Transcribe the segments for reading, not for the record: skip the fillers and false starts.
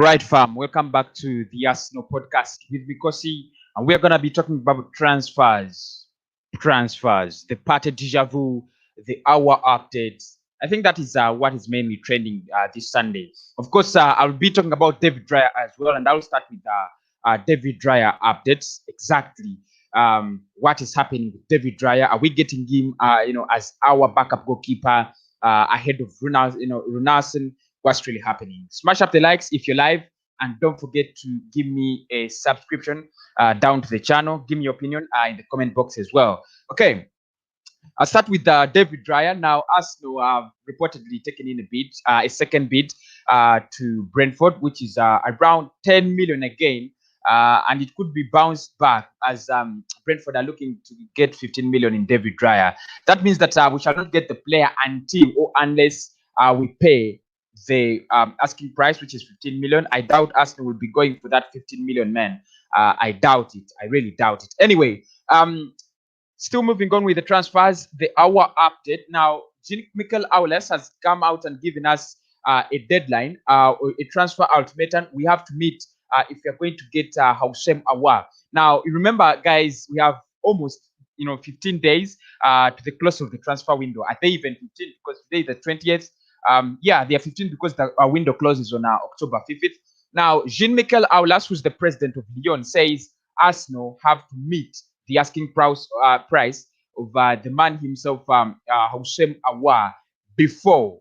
right, fam. Welcome back to the Arsenal podcast with Mikosi, and we're gonna be talking about transfers, the Partey deja vu, the hour updates. I think that is what is mainly trending this Sunday. Of course, I'll be talking about David Raya as well, and I'll start with David Raya updates. Exactly, what is happening with David Raya? Are we getting him, as our backup goalkeeper ahead of Runarsson? What's really happening? Smash up the likes if you're live, and don't forget to give me a subscription down to the channel. Give me your opinion in the comment box as well. Okay, I'll start with David Raya. Now, Arsenal have reportedly taken in a second bid to Brentford, which is around 10 million again, and it could be bounced back as Brentford are looking to get 15 million in David Raya. That means that we shall not get the player until or unless we pay the asking price, which is 15 million. I doubt Arsenal will be going for that 15 million, man. I doubt it. I really doubt it. Anyway, still moving on with the transfers, the hour update. Now, Mikel Aules has come out and given us a deadline, a transfer ultimatum. We have to meet if we are going to get Aouar. Now, you remember, guys, we have almost 15 days to the close of the transfer window. Are they even 15? Because today is the 20th. Yeah, they are 15 because the window closes on October 5th. Now, Jean-Michel Aulas, who's the president of Lyon, says Arsenal have to meet the asking price of the man himself, Aouar, before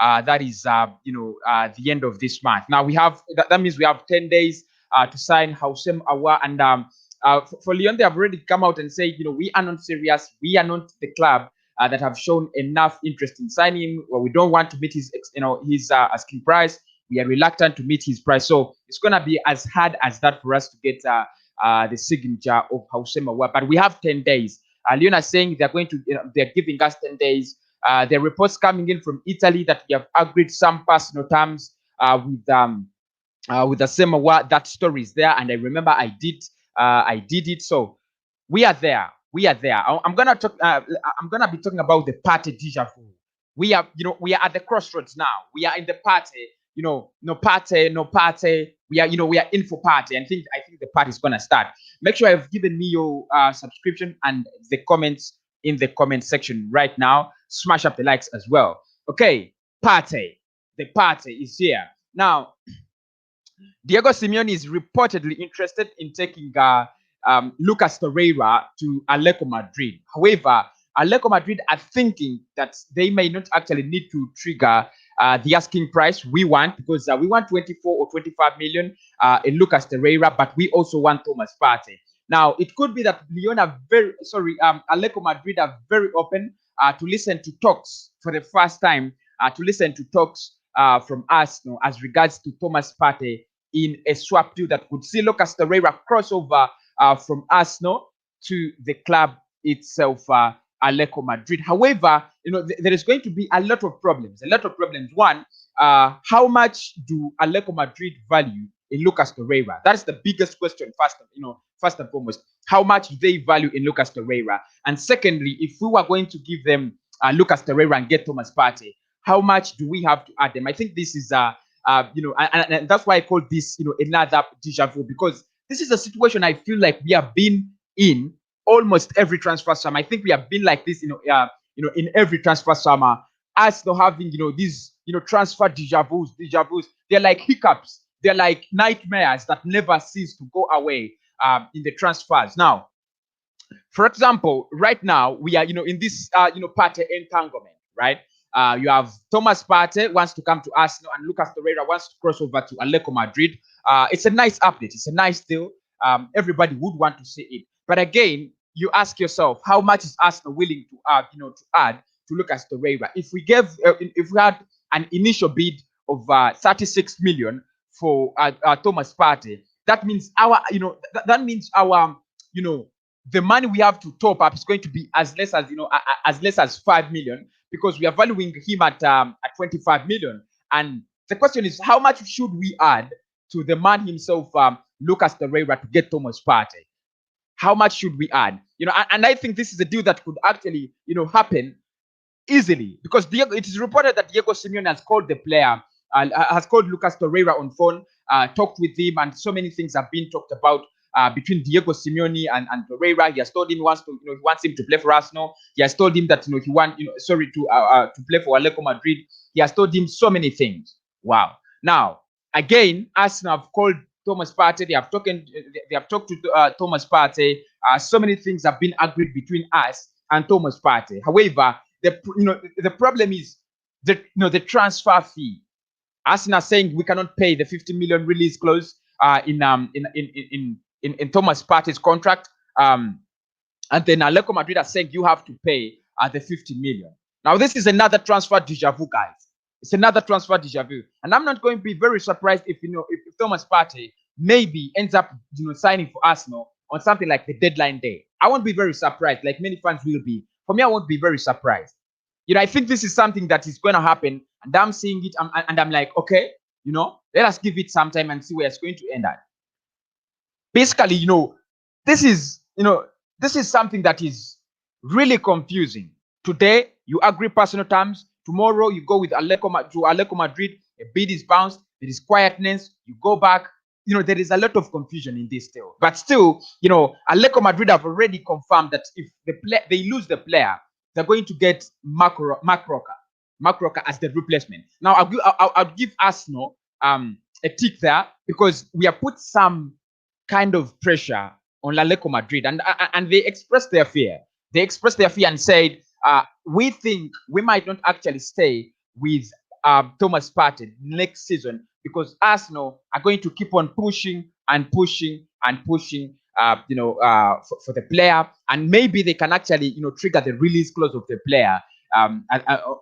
that is the end of this month. Now we have that means we have 10 days to sign Aouar, and for Lyon, they have already come out and said, we are not serious. We are not the club that have shown enough interest in signing him. Well, we don't want to meet his asking price. We are reluctant to meet his price. So it's gonna be as hard as that for us to get the signature of Aouar. But we have 10 days. Lyon are saying they're going to, they're giving us 10 days. There are reports coming in from Italy that we have agreed some personal terms with the Aouar. That story is there, and I remember I did it. So we are there. I'm gonna talk. I'm gonna be talking about the Partey deja vu. We are at the crossroads now. We are in the Partey. No Partey. We are in for Partey. And I think the party is gonna start. Make sure I've given me your subscription and the comments in the comment section right now. Smash up the likes as well. Okay, Partey. The Partey is here now. Diego Simeone is reportedly interested in taking Lucas Torreira to Atletico Madrid. However, Atletico Madrid are thinking that they may not actually need to trigger the asking price we want, because we want 24 or 25 million in Lucas Torreira, but we also want Thomas Partey. Now, it could be that Atletico Madrid are very open to listen to talks for the first time, from Arsenal as regards to Thomas Partey in a swap deal that could see Lucas Torreira crossover from Arsenal to the club itself, Atletico Madrid. However, there is going to be a lot of problems. One, how much do Atletico Madrid value in Lucas Torreira? That is the biggest question. First and foremost, how much do they value in Lucas Torreira? And secondly, if we were going to give them Lucas Torreira and get Thomas Partey, how much do we have to add them? I think this is and that's why I call this another deja vu, because this is a situation I feel like we have been in almost every transfer summer. I think we have been like this, in every transfer summer. Arsenal having these transfer deja vus. They're like hiccups. They're like nightmares that never cease to go away in the transfers. Now, for example, right now we are in this Partey entanglement, right? You have Thomas Partey wants to come to Arsenal, and Lucas Torreira wants to cross over to Atletico Madrid. It's a nice update. It's a nice deal. Everybody would want to see it. But again, you ask yourself, how much is Arsenal willing to add to Lucas Torreira? If we had an initial bid of 36 million for Thomas Partey, that means the money we have to top up is going to be as less as 5 million, because we are valuing him at 25 million. And the question is, how much should we add to the man himself, Lucas Torreira, to get Thomas Partey? How much should we add? And I think this is a deal that could actually, happen easily, because it is reported that Diego Simeone has called the player has called Lucas Torreira on phone, talked with him, and so many things have been talked about between Diego Simeone and Torreira. He has told him he wants him to play for Arsenal. He has told him that he wants to play for Atletico Madrid. He has told him so many things. Wow. Now again, Arsenal have called Thomas Partey. They have talked to Thomas Partey. So many things have been agreed between us and Thomas Partey. However, the problem is the transfer fee. Arsenal saying we cannot pay the 50 million release clause in Thomas Partey's contract. And then Atletico Madrid are saying you have to pay the 50 million. Now this is another transfer deja vu, guys. It's another transfer deja vu, and I'm not going to be very surprised if Thomas Partey maybe ends up signing for Arsenal on something like the deadline day. I won't be very surprised, like many fans will be. For me, I won't be very surprised. I think this is something that is going to happen, and I'm seeing it, and I'm like, okay, let us give it some time and see where it's going to end at. Basically, this is something that is really confusing. Today, you agree personal terms. Tomorrow, you go with Atletico Madrid. A bid is bounced. There is quietness. You go back. There is a lot of confusion in this still. But still, Atletico Madrid have already confirmed that if they lose the player, they're going to get Mark Roca as the replacement. Now, I'll give Arsenal a tick there because we have put some kind of pressure on Atletico Madrid, and they expressed their fear. They expressed their fear and said, we think we might not actually stay with Thomas Partey next season because Arsenal are going to keep on pushing and pushing and pushing, for the player, and maybe they can actually, trigger the release clause of the player on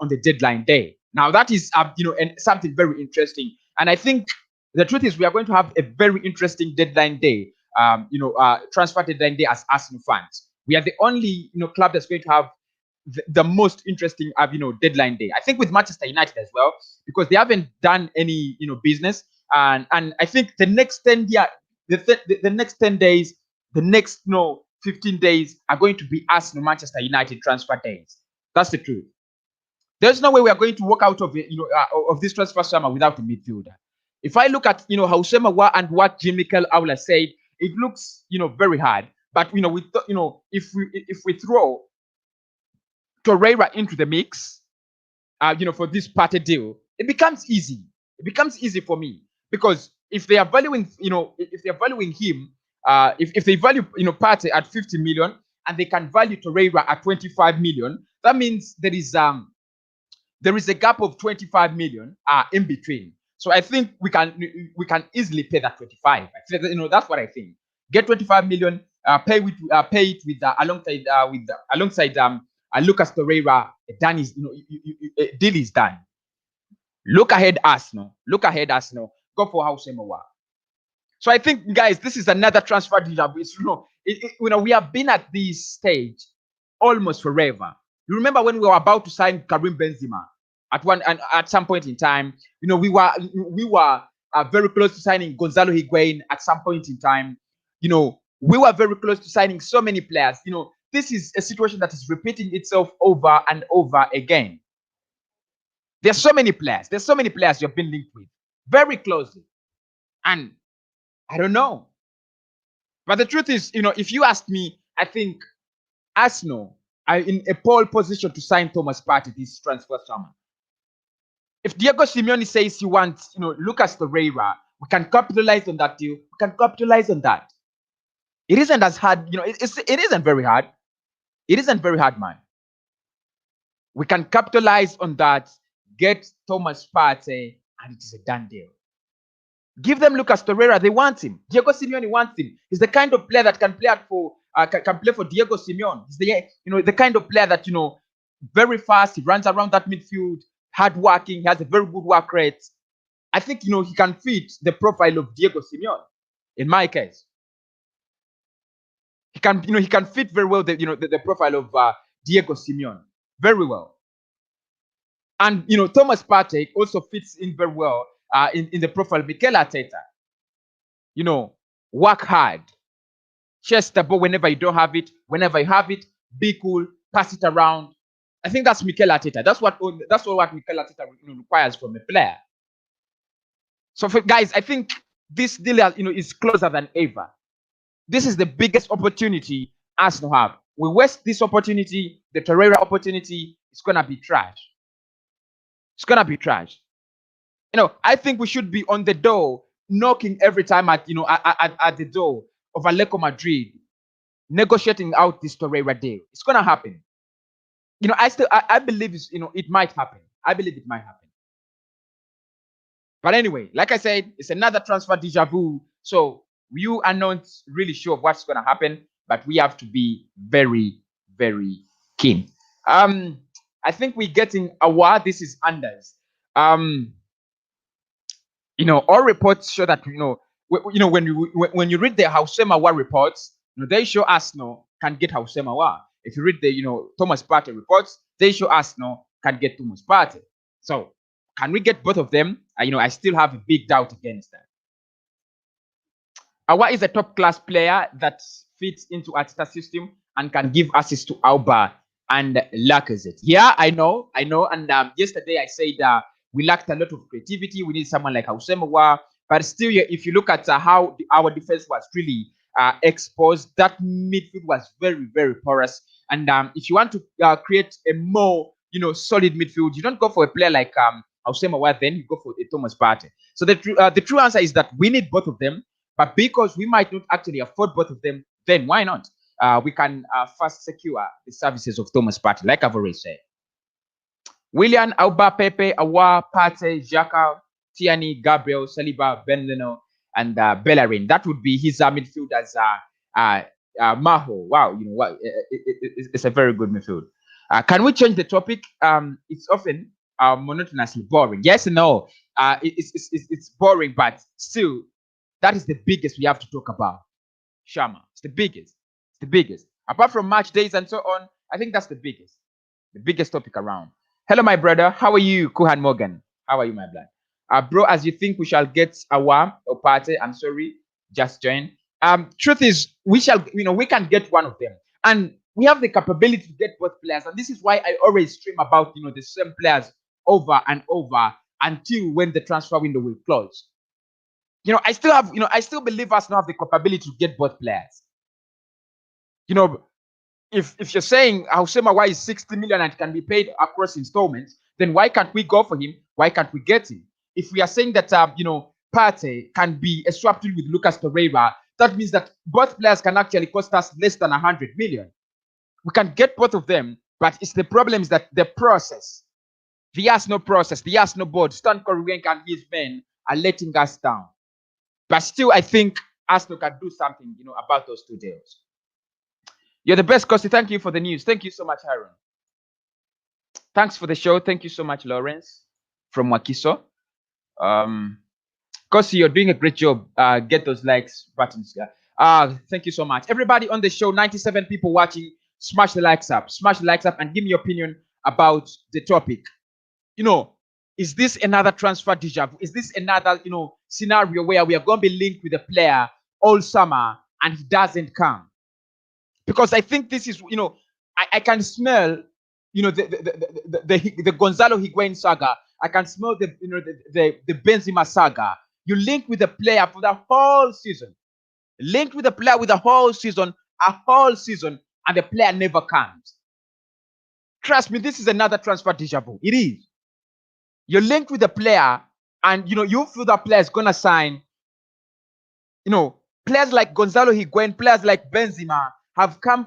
the deadline day. Now that is, something very interesting, and I think the truth is we are going to have a very interesting deadline day, transfer deadline day as Arsenal fans. We are the only, club that's going to have the most interesting, deadline day. I think with Manchester United as well, because they haven't done any, business, and I think the next 10 days, the next 15 days are going to be Arsenal Manchester United transfer days. That's the truth. There's no way we are going to walk out of it, of this transfer summer without a midfielder. If I look at, how Aouar and what Jean-Michel Aulas said, it looks, very hard. But if we throw Torreira into the mix, for this Partey deal, it becomes easy. It becomes easy for me because if they are valuing, if they value, Partey at 50 million and they can value Torreira at 25 million, that means there is a gap of 25 million in between. So I think we can easily pay that 25. That's what I think. Get 25 million, pay it with alongside Lucas Torreira. Done is deal is done. Look ahead, Arsenal. Go for Aouar. So I think, guys, this is another transfer deal. We have been at this stage almost forever. You remember when we were about to sign Karim Benzema at some point in time? We were very close to signing Gonzalo Higuain at some point in time. We were very close to signing so many players. This is a situation that is repeating itself over and over again. There's so many players you've been linked with very closely. And I don't know. But the truth is, if you ask me, I think Arsenal are in a pole position to sign Thomas Partey this transfer summer. If Diego Simeone says he wants, Lucas Torreira, we can capitalize on that deal. We can capitalize on that. It isn't as hard, it isn't very hard. It isn't very hard, man. We can capitalize on that, get Thomas Partey, and it is a done deal. Give them Lucas Torreira. They want him. Diego Simeone wants him. He's the kind of player that can play for Diego Simeone. He's the kind of player that very fast. He runs around that midfield, hardworking. He has a very good work rate. I think he can fit the profile of Diego Simeone. In my case, he can fit very well the profile of Diego Simeone very well. And Thomas Partey also fits in very well in the profile of Mikel Arteta. Work hard, chase the ball whenever you don't have it. Whenever you have it, be cool, pass it around. I think that's Mikel Arteta. That's what Mikel Arteta requires from a player. So, guys, I think this deal, is closer than ever. This is the biggest opportunity Arsenal have. We waste this opportunity, the Torreira opportunity, it's gonna be trash. It's gonna be trash. I think we should be on the door, knocking every time at the door of Atletico Madrid, negotiating out this Torreira deal. It's gonna happen. I believe it might happen. I believe it might happen. But anyway, like I said, it's another transfer deja vu. So you are not really sure of what's gonna happen, but we have to be very, very keen. I think we're getting Aouar. This is Anders. All reports show that when you read the Houssem Aouar reports, they show Arsenal can get Houssem Aouar. If you read the Thomas Partey reports, they show Arsenal can get Thomas Partey. So can we get both of them? I still have a big doubt against that. Aouar is a top-class player that fits into Arteta's system and can give assists to Aubameyang and Lacazette. Yeah, I know. And yesterday I said we lacked a lot of creativity. We need someone like Houssem Aouar. But still, if you look at how our defense was really exposed, that midfield was very, very porous. And if you want to create a more, solid midfield, you don't go for a player like Houssem Aouar, then you go for a Thomas Partey. So the true answer is that we need both of them. But because we might not actually afford both of them, then why not? We can first secure the services of Thomas Partey, like I've already said. Willian, Aubameyang, Pepe, Aouar, Partey, Xhaka, Tierney, Gabriel, Saliba, Leno, and Bellerin. That would be his midfield as Maho. Wow, it's a very good midfield. Can we change the topic? It's often monotonously boring. Yes and no. It's boring, but still, that is the biggest we have to talk about. Shama. It's the biggest. It's the biggest. Apart from match days and so on, I think that's the biggest topic around. Hello, my brother. How are you, Kuhan Morgan? How are you, my blood? Bro, as you think we shall get Aouar or Partey, I'm sorry, just join. Truth is, we can get one of them. And we have the capability to get both players. And this is why I always stream about, the same players over and over until when the transfer window will close. I still believe us now have the capability to get both players. If you're saying Houssem Aouar is 60 million and can be paid across installments, then why can't we go for him? Why can't we get him? If we are saying that Partey can be a swap deal with Lucas Torreira, that means that both players can actually cost us less than 100 million. We can get both of them, but the problem is that the process, the Arsenal process, the Arsenal board, Stan Kroenke and his men are letting us down. But still, I think Arsenal can do something, about those two deals. You're the best, Kosti. Thank you for the news. Thank you so much, Aaron. Thanks for the show. Thank you so much, Lawrence from Wakiso. Kosti, you're doing a great job. Get those likes buttons. Thank you so much. Everybody on the show, 97 people watching, smash the likes up. Smash the likes up and give me your opinion about the topic. Is this another transfer deja vu? Is this another, scenario where we are going to be linked with a player all summer and he doesn't come? Because I think this is, I can smell, the Gonzalo Higuain saga. I can smell the Benzema saga. You link with the player for the whole season. Linked with the player with the whole season, and the player never comes. Trust me, this is another transfer deja vu. It is. You're linked with the player, and you feel that player is gonna sign. Players like Gonzalo Higuain, players like Benzema have come,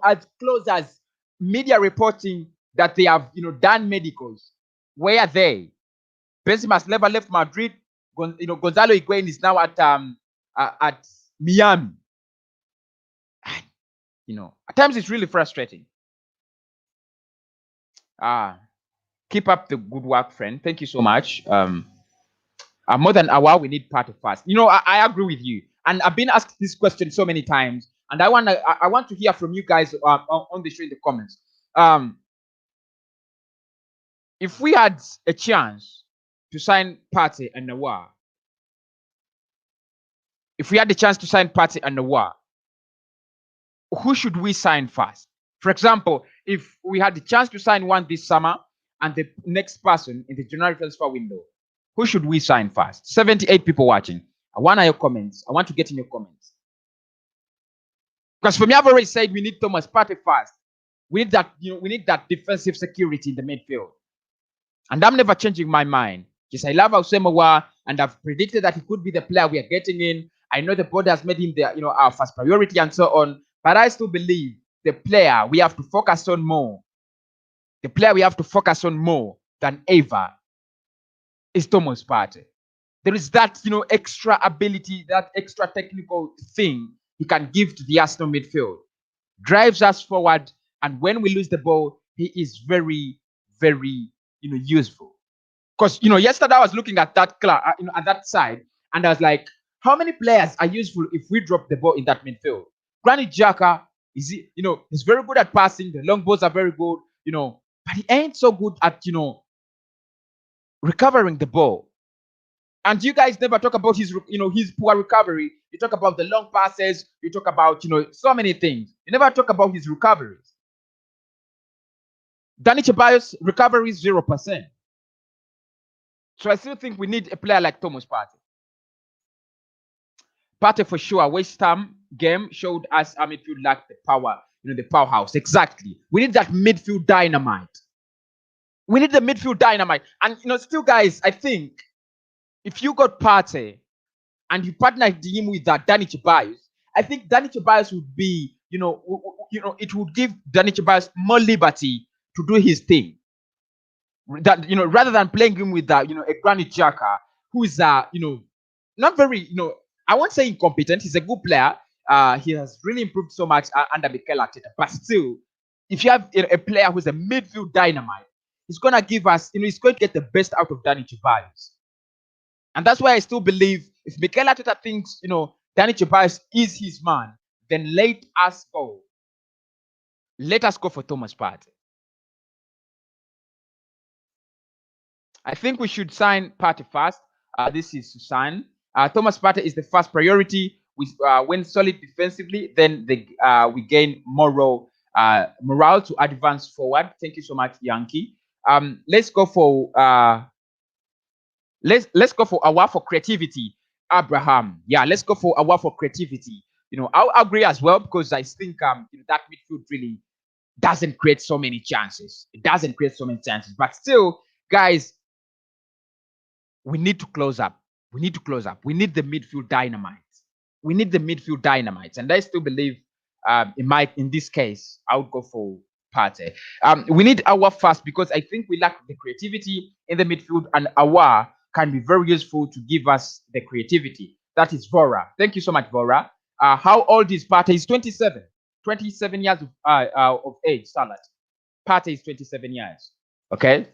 as close as media reporting that they have, done medicals. Where are they? Benzema has never left Madrid. Gonzalo Higuain is now at Miami. At times it's really frustrating. Keep up the good work, friend. Thank you so much. More than Aouar, we need Partey fast. I agree with you, and I've been asked this question so many times, and I want to hear from you guys on the show in the comments. If we had a chance to sign Partey and Aouar, who should we sign first? For example, if we had the chance to sign one this summer and the next person in the January transfer window, Who should we sign first? 78 people watching. I want your comments. I want to get in your comments. Because for me, I've already said we need Thomas Partey first. We need that, we need that defensive security in the midfield. And I'm never changing my mind. Yes, I love Aouar, and I've predicted that he could be the player we are getting in. I know the board has made him the, our first priority and so on. But I still believe the player we have to focus on more, the player we have to focus on more than ever is Thomas Partey. There is that, extra ability, that extra technical thing he can give to the Arsenal midfield. Drives us forward, and when we lose the ball, he is very, very, useful. Because, yesterday I was looking at that at that side, and I was like, how many players are useful if we drop the ball in that midfield? Granit Xhaka is, he's very good at passing. The long balls are very good, but he ain't so good at, recovering the ball. And you guys never talk about his, his poor recovery. You talk about the long passes. You talk about, so many things. You never talk about his recoveries. Dani Ceballos recovery is 0%. So I still think we need a player like Thomas Partey. Partey for sure. West Ham game showed us our midfield lacked the power, the powerhouse. Exactly. We need that midfield dynamite. We need the midfield dynamite. And, still, guys, I think if you got Partey and you partnered him with that Dani Ceballos, I think Dani Ceballos would be, it would give Dani Ceballos more liberty to do his thing. That, rather than playing him with that, a Granit Xhaka, who is, not very, I won't say incompetent. He's a good player. He has really improved so much under Mikel Arteta. But still, if you have a player who's a midfield dynamite, he's going to give us, he's going to get the best out of Dani Ceballos. And that's why I still believe if Mikel Arteta thinks, Dani Ceballos is his man, then let us go. Let us go for Thomas Partey. I think we should sign Partey first. This is Susan. Thomas Partey is the first priority. When solid defensively, then we gain morale to advance forward. Thank you so much, Yankee. Let's go for let's go for Aouar for creativity. Abraham, yeah, let's go for Aouar for creativity. I'll agree as well because I think that midfield really doesn't create so many chances. It doesn't create so many chances, but still, guys, we need to close up. We need to close up. We need the midfield dynamite. We need the midfield dynamite, and I still believe in this case, I would go for Partey. We need Aouar first because I think we lack the creativity in the midfield, and Aouar can be very useful to give us the creativity. That is Vora. Thank you so much, Vora. How old is Partey? He's 27. 27 years of age, Salat. Partey is 27 years. Okay.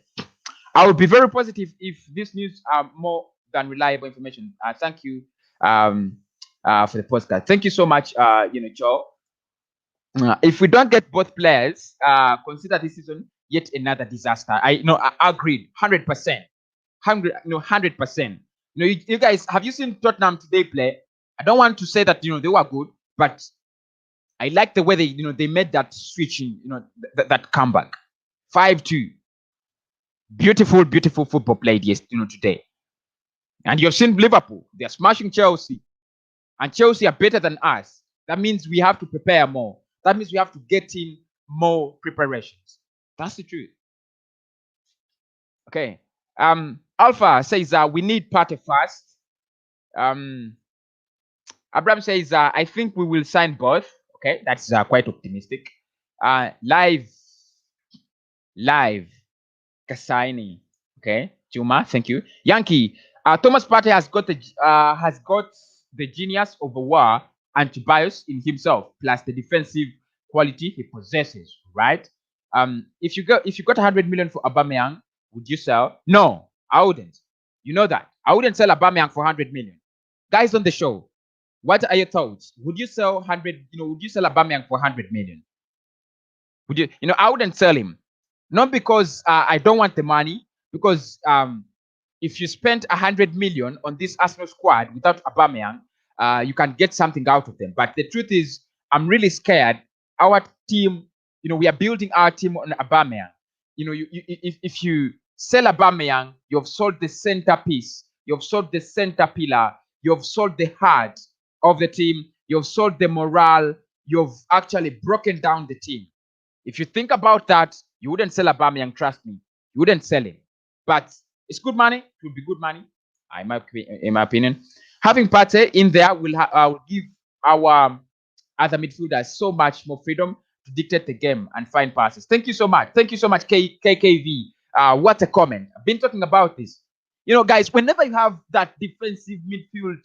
I would be very positive if this news are more than reliable information. Thank you for the podcast. Thank you so much, Joe. If we don't get both players, consider this season yet another disaster. I agreed, 100%. 100%. You guys, have you seen Tottenham today play? I don't want to say that they were good, but I like the way they made that switching, that comeback. 5-2. Beautiful, beautiful football played today. And you've seen Liverpool. They're smashing Chelsea. And Chelsea are better than us. That means we have to prepare more. That means we have to get in more preparations. That's the truth. Okay. Alpha says we need Partey first. Abraham says I think we will sign both. Okay, that's quite optimistic. Live Kasaini. Okay, Chuma, thank you. Yankee, Thomas Partey has got the genius of Aouar and Ceballos in himself, plus the defensive quality he possesses. Right? If you got 100 million for Aubameyang, would you sell? No, I wouldn't. You know that I wouldn't sell Aubameyang for 100 million. Guys on the show, what are your thoughts? Would you sell 100? Would you sell Aubameyang for 100 million? Would you? I wouldn't sell him. Not because I don't want the money, because if you spent 100 million on this Arsenal squad without Aubameyang, you can get something out of them. But the truth is, I'm really scared. Our team, we are building our team on Aubameyang. If you Sell Aubameyang, you've sold the centerpiece, you've sold the center pillar, you've sold the heart of the team, you've sold the morale, you've actually broken down the team. If you think about that, you wouldn't sell Aubameyang, trust me. You wouldn't sell him. But it's good money. It would be good money, in my opinion. Having Partey in there will give our other midfielders so much more freedom to dictate the game and find passes. Thank you so much. Thank you so much, KKV. What a comment. I've been talking about this. You know, guys, whenever you have that defensive midfield,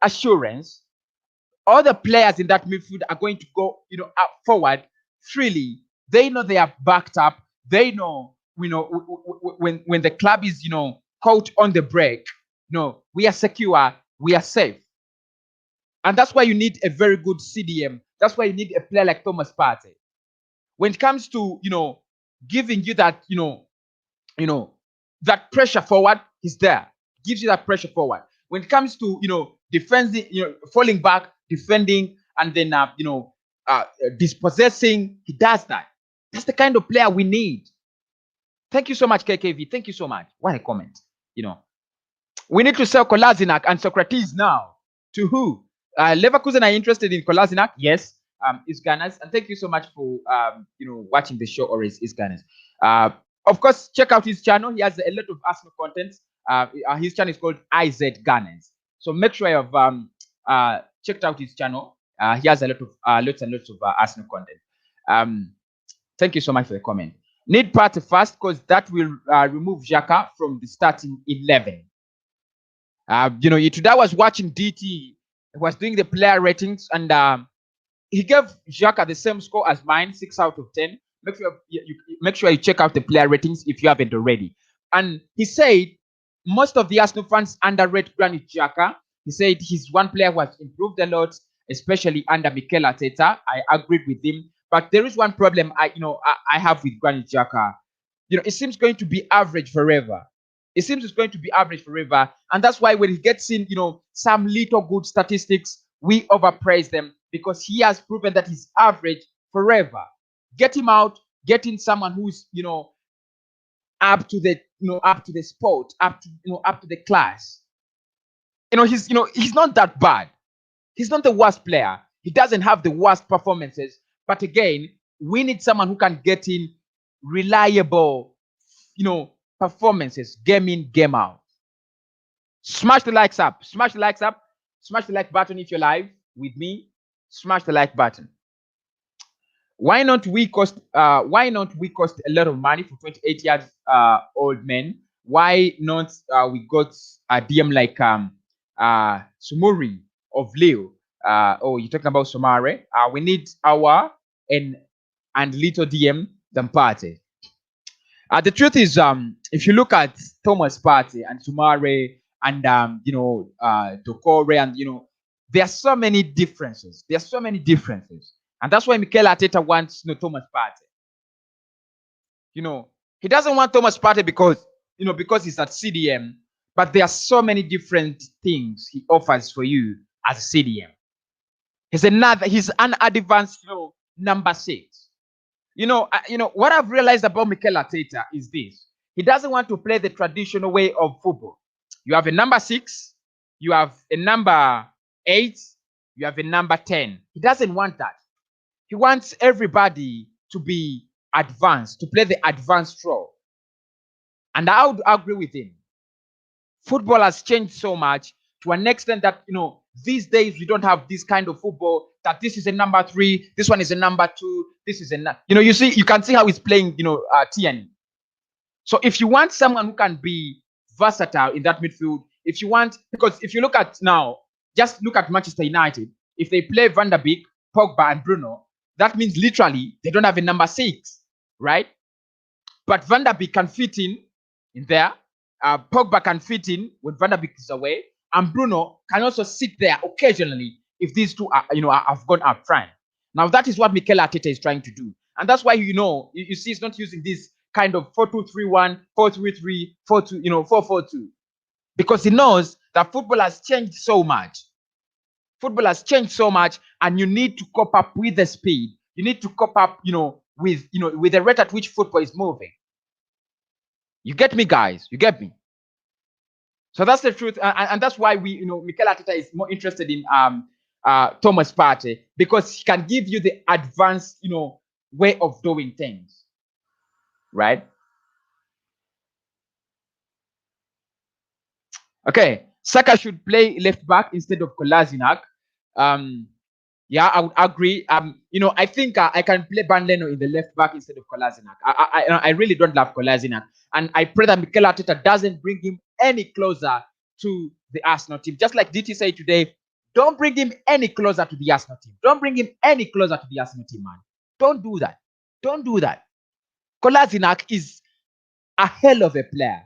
assurance, all the players in that midfield are going to go, up forward freely. They know they are backed up. They know, when the club is, caught on the break, we are secure, we are safe. And that's why you need a very good CDM. That's why you need a player like Thomas Partey. When it comes to, giving you that, that pressure forward, he's there. Gives you that pressure forward. When it comes to, defending, falling back, defending, and then, dispossessing, he does that. That's the kind of player we need. Thank you so much, KKV. Thank you so much. What a comment. We need to sell Kolasinac and Socrates now. To who? Leverkusen are interested in Kolasinac. Yes. Is Gunners. And thank you so much for watching the show, or is Gunners. Of course, check out his channel. He has a lot of Arsenal content. His channel is called IZ Gunners. So make sure you have checked out his channel. He has a lot of lots and lots of Arsenal content. Thank you so much for the comment. Need Partey first because that will remove Xhaka from the starting 11. Today I was watching DT. He was doing the player ratings, and he gave Xhaka the same score as mine, 6 out of 10. Make sure you check out the player ratings if you haven't already. And he said most of the Arsenal fans underrate Granit Xhaka. He said he's one player who has improved a lot, especially under Mikel Arteta. I agreed with him. But there is one problem I have with Granit Xhaka. It seems going to be average forever. It seems it's going to be average forever. And that's why when he gets in, some little good statistics, we overpraise them because he has proven that he's average forever. Get him out, get in someone who's, up to the sport, up to the class. He's not that bad. He's not the worst player. He doesn't have the worst performances. But again, we need someone who can get in reliable, performances, game in, game out. Smash the likes up. Smash the likes up. Smash the like button if you're live with me. Smash the like button. Why not we cost a lot of money for 28 years old men? Why not we got a DM like Sumuri of Leo? You're talking about Somare. We need Aouar and little DM than Partey. The truth is, if you look at Thomas Partey and Somare and Dokore, and there are so many differences. And that's why Mikel Arteta wants Thomas Partey. He doesn't want Thomas Partey because he's at CDM, but there are so many different things he offers for you as a CDM. He's an advanced number 6. What I've realized about Mikel Arteta is this. He doesn't want to play the traditional way of football. You have a number 6, you have a number 8, you have a number 10. He doesn't want that. He wants everybody to be advanced, to play the advanced role. And I would agree with him. Football has changed so much to an extent that, these days we don't have this kind of football that this is a number 3, this one is a number 2, this is a, you can see how he's playing, TN. So if you want someone who can be versatile in that midfield, because if you look at now, just look at Manchester United. If they play Van der Beek, Pogba, and Bruno, that means literally they don't have a number 6, right? But Van der Beek can fit in there. Pogba can fit in when Van der Beek is away. And Bruno can also sit there occasionally if these two are, have gone up front. Now that is what Mikel Arteta is trying to do. And that's why, you see he's not using this kind of 4-2-3-1, 4-3-3, 4-2, 4-4-2. Because he knows that football has changed so much. Football has changed so much, and you need to cope up with the speed. You need to cope up, with the rate at which football is moving. You get me, guys? You get me? So that's the truth, and that's why Mikel Arteta is more interested in Thomas Partey, because he can give you the advanced, way of doing things, right? Okay, Saka should play left back instead of Kolasinac. Yeah, I would agree. I think I can play Leno in the left back instead of Kolasinac. I really don't love Kolasinac, and I pray that Mikel Arteta doesn't bring him any closer to the Arsenal team. Just like DT said today, don't bring him any closer to the Arsenal team. Don't bring him any closer to the Arsenal team, man. Don't do that. Don't do that. Kolasinac is a hell of a player.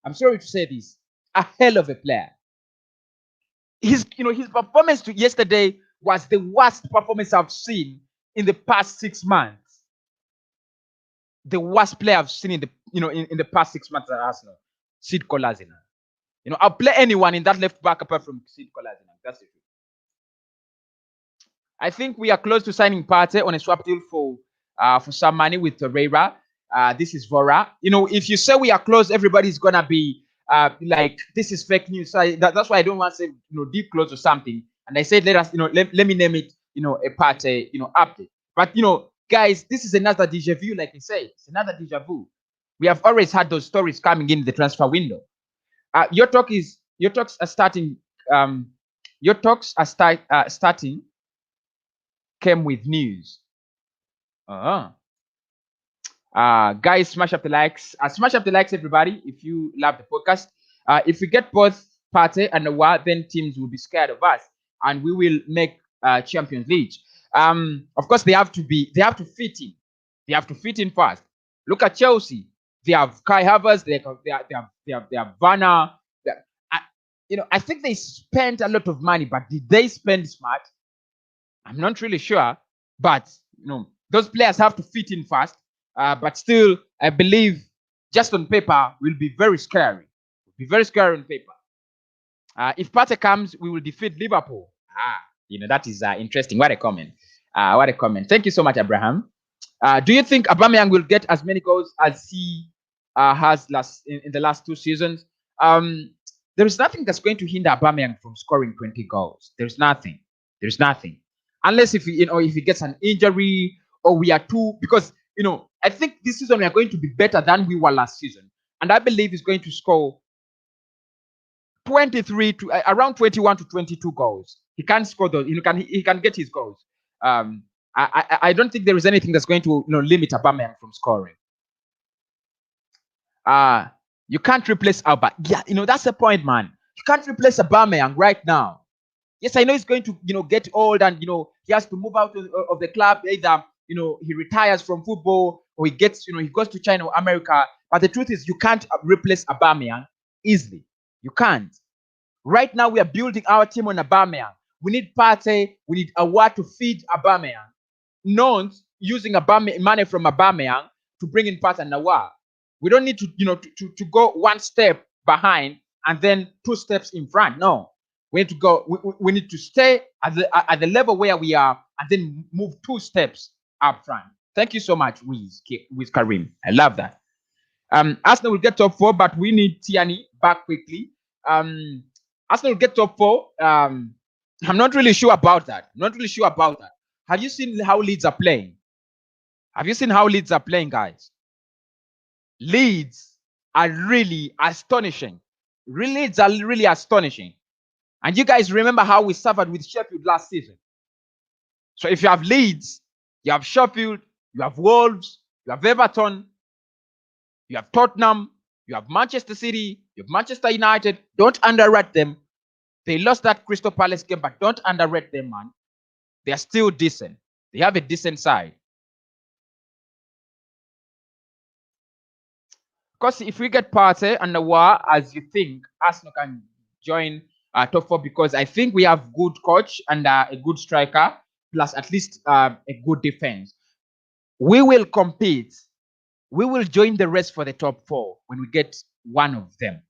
I'm sorry to say this, a hell of a player. His performance yesterday was the worst performance I've seen in the past 6 months. The worst player I've seen in the in the past 6 months at Arsenal. Sid Kolasinac. I'll play anyone in that left back apart from Sid Kolasinac. That's it. I think we are close to signing Partey on a swap deal for some money with Torreira. This is Vora. If you say we are close, everybody's gonna be like, this is fake news. So that's why I don't want to say deep close or something. And I said, let us let me name it a Partey update. But guys, this is another deja vu. Like I say, it's another deja vu. We have always had those stories coming in the transfer window. Your talks are starting. Your talks are starting. Came with news. Guys, smash up the likes. Smash up the likes, everybody, if you love the podcast. If we get both Partey and Aouar, then teams will be scared of us, and we will make Champions League. Of course, they have to fit in. They have to fit in first. Look at Chelsea. They have Kai Havertz. They have Werner. I think they spent a lot of money, but did they spend smart? I'm not really sure, but those players have to fit in fast. But still, I believe just on paper will be very scary. Will be very scary on paper. If Partey comes, we will defeat Liverpool. That is interesting. What a comment. What a comment. Thank you so much, Abraham. Do you think Aubameyang will get as many goals as he has in the last 2 seasons? There is nothing that's going to hinder Aubameyang from scoring 20 goals. There's nothing. There's nothing. Unless if he gets an injury, or we are because I think this season we are going to be better than we were last season, and I believe he's going to score 23 to around 21 to 22 goals. He can score those. He can get his goals. I don't think there is anything that's going to limit Aubameyang from scoring. You can't replace Alba. Yeah, that's the point, man. You can't replace Aubameyang right now. Yes, I know he's going to get old, and he has to move out of the club. Either he retires from football, or he goes to China or America. But the truth is, you can't replace Aubameyang easily. You can't. Right now, we are building our team on Aubameyang. We need Partey. We need Aouar to feed Aubameyang. Not using money from Aubameyang to bring in Partey and Aouar. We don't need to go one step behind and then 2 steps in front. No. We need to go. We need to stay at the level where we are, and then move 2 steps up front. Thank you so much, with Karim. I love that. Arsenal will get top 4, but we need Tierney back quickly. Arsenal will get top 4. I'm not really sure about that. Have you seen how Leeds are playing? Guys? Leeds are really astonishing. Leeds are really astonishing. And you guys remember how we suffered with Sheffield last season. So if you have Leeds, you have Sheffield, you have Wolves, you have Everton, you have Tottenham, you have Manchester City, you have Manchester United. Don't underrate them. They lost that Crystal Palace game, but don't underrate them, man. They are still decent. They have a decent side. Because if we get Partey and Aouar, as you think, Arsenal can join top 4, because I think we have good coach and a good striker, plus at least a good defense. We will compete. We will join the rest for the top 4 when we get one of them.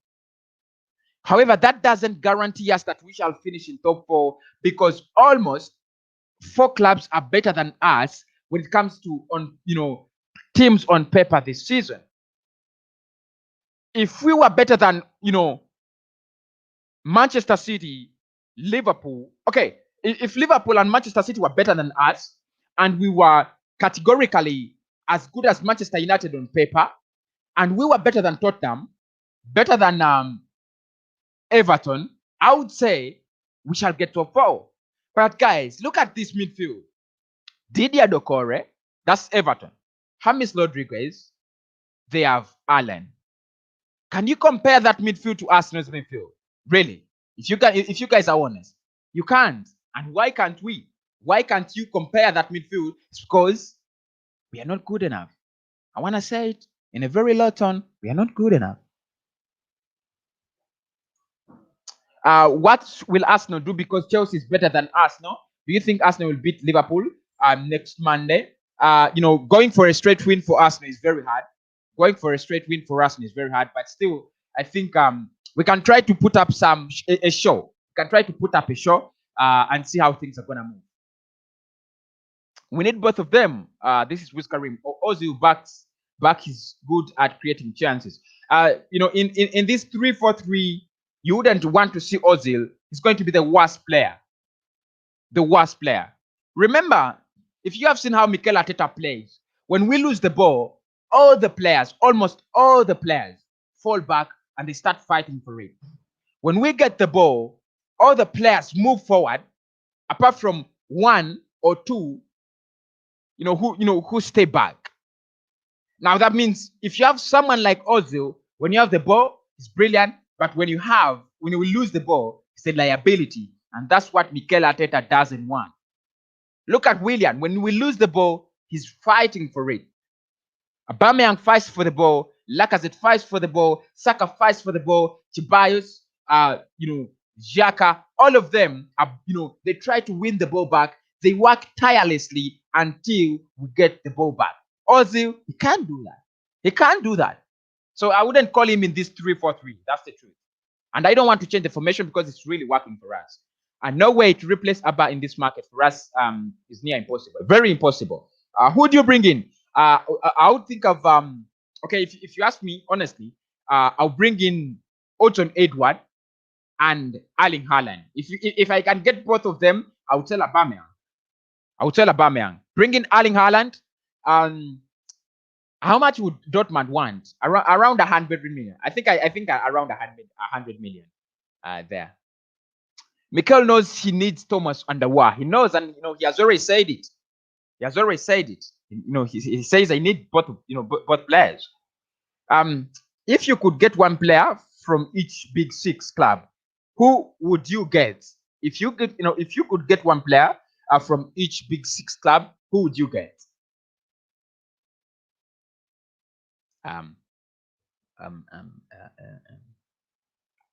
However, that doesn't guarantee us that we shall finish in top 4, because almost 4 clubs are better than us when it comes to teams on paper this season. if we were better than, Manchester City, Liverpool, okay, if Liverpool and Manchester City were better than us, and we were categorically as good as Manchester United on paper, and we were better than Tottenham, better than Everton, I would say we shall get top 4. But guys, look at this midfield. Didier Doucouré, that's Everton. James Rodriguez, they have Allen. Can you compare that midfield to Arsenal's midfield? Really? If you guys are honest, you can't. And why can't we? Why can't you compare that midfield? It's because we are not good enough. I want to say it in a very low tone. We are not good enough. What will Arsenal do because Chelsea is better than Arsenal? Do you think Arsenal will beat Liverpool next Monday? Going for a straight win for Arsenal is very hard. Going for a straight win for Arsenal is very hard, but still, I think we can try to put up a show. We can try to put up a show and see how things are gonna move. We need both of them. This is Wizkarim. Ozil back is good at creating chances. In this 3-4-3, you wouldn't want to see Ozil. He's going to be the worst player. The worst player. Remember, if you have seen how Mikel Arteta plays, when we lose the ball, almost all the players fall back and they start fighting for it. When we get the ball, all the players move forward, apart from one or two, who stay back. Now that means if you have someone like Ozil, when you have the ball, it's brilliant. But when you lose the ball, it's a liability. And that's what Mikel Arteta doesn't want. Look at Willian. When we lose the ball, he's fighting for it. Aubameyang fights for the ball. Lacazette fights for the ball. Saka fights for the ball. Ceballos, Xhaka, all of them are, they try to win the ball back. They work tirelessly until we get the ball back. Ozil, he can't do that. He can't do that. So I wouldn't call him in this 3-4-3. That's the truth. And I don't want to change the formation because it's really working for us. And no way to replace Abba in this market for us is near impossible. Very impossible. Who do you bring in? I would think of okay, if you ask me honestly, I'll bring in Oton Edward and Erling Haaland. If I can get both of them, I would tell Aubameyang. Bring in Erling Haaland. How much would Dortmund want? Around 100 million. I think around 100 million there. Mikel knows he needs Thomas and Aouar. He knows, and he has already said it. He says I need both players. If you could get one player from each big six club, who would you get? If you could get one player from each big six club, who would you get?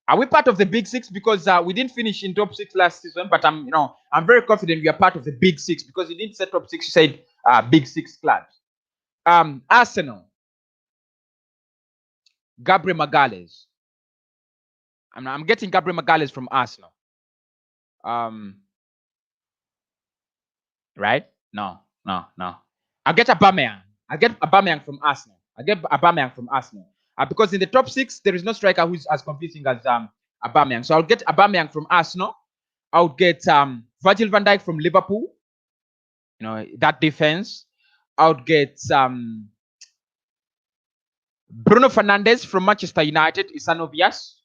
Are we part of the big six? Because we didn't finish in top 6 last season, but I'm very confident we are part of the big six because you didn't say top 6, you said big 6 clubs. Arsenal, Gabriel Magalhaes. I'm getting Gabriel Magalhaes from Arsenal. Right? No. I'll get Aubameyang from Arsenal. Because in the top 6, there is no striker who's as convincing as Aubameyang. So I'll get Aubameyang from Arsenal. I'll get Virgil van Dijk from Liverpool. That defense. I'll get Bruno Fernandes from Manchester United. It's an obvious.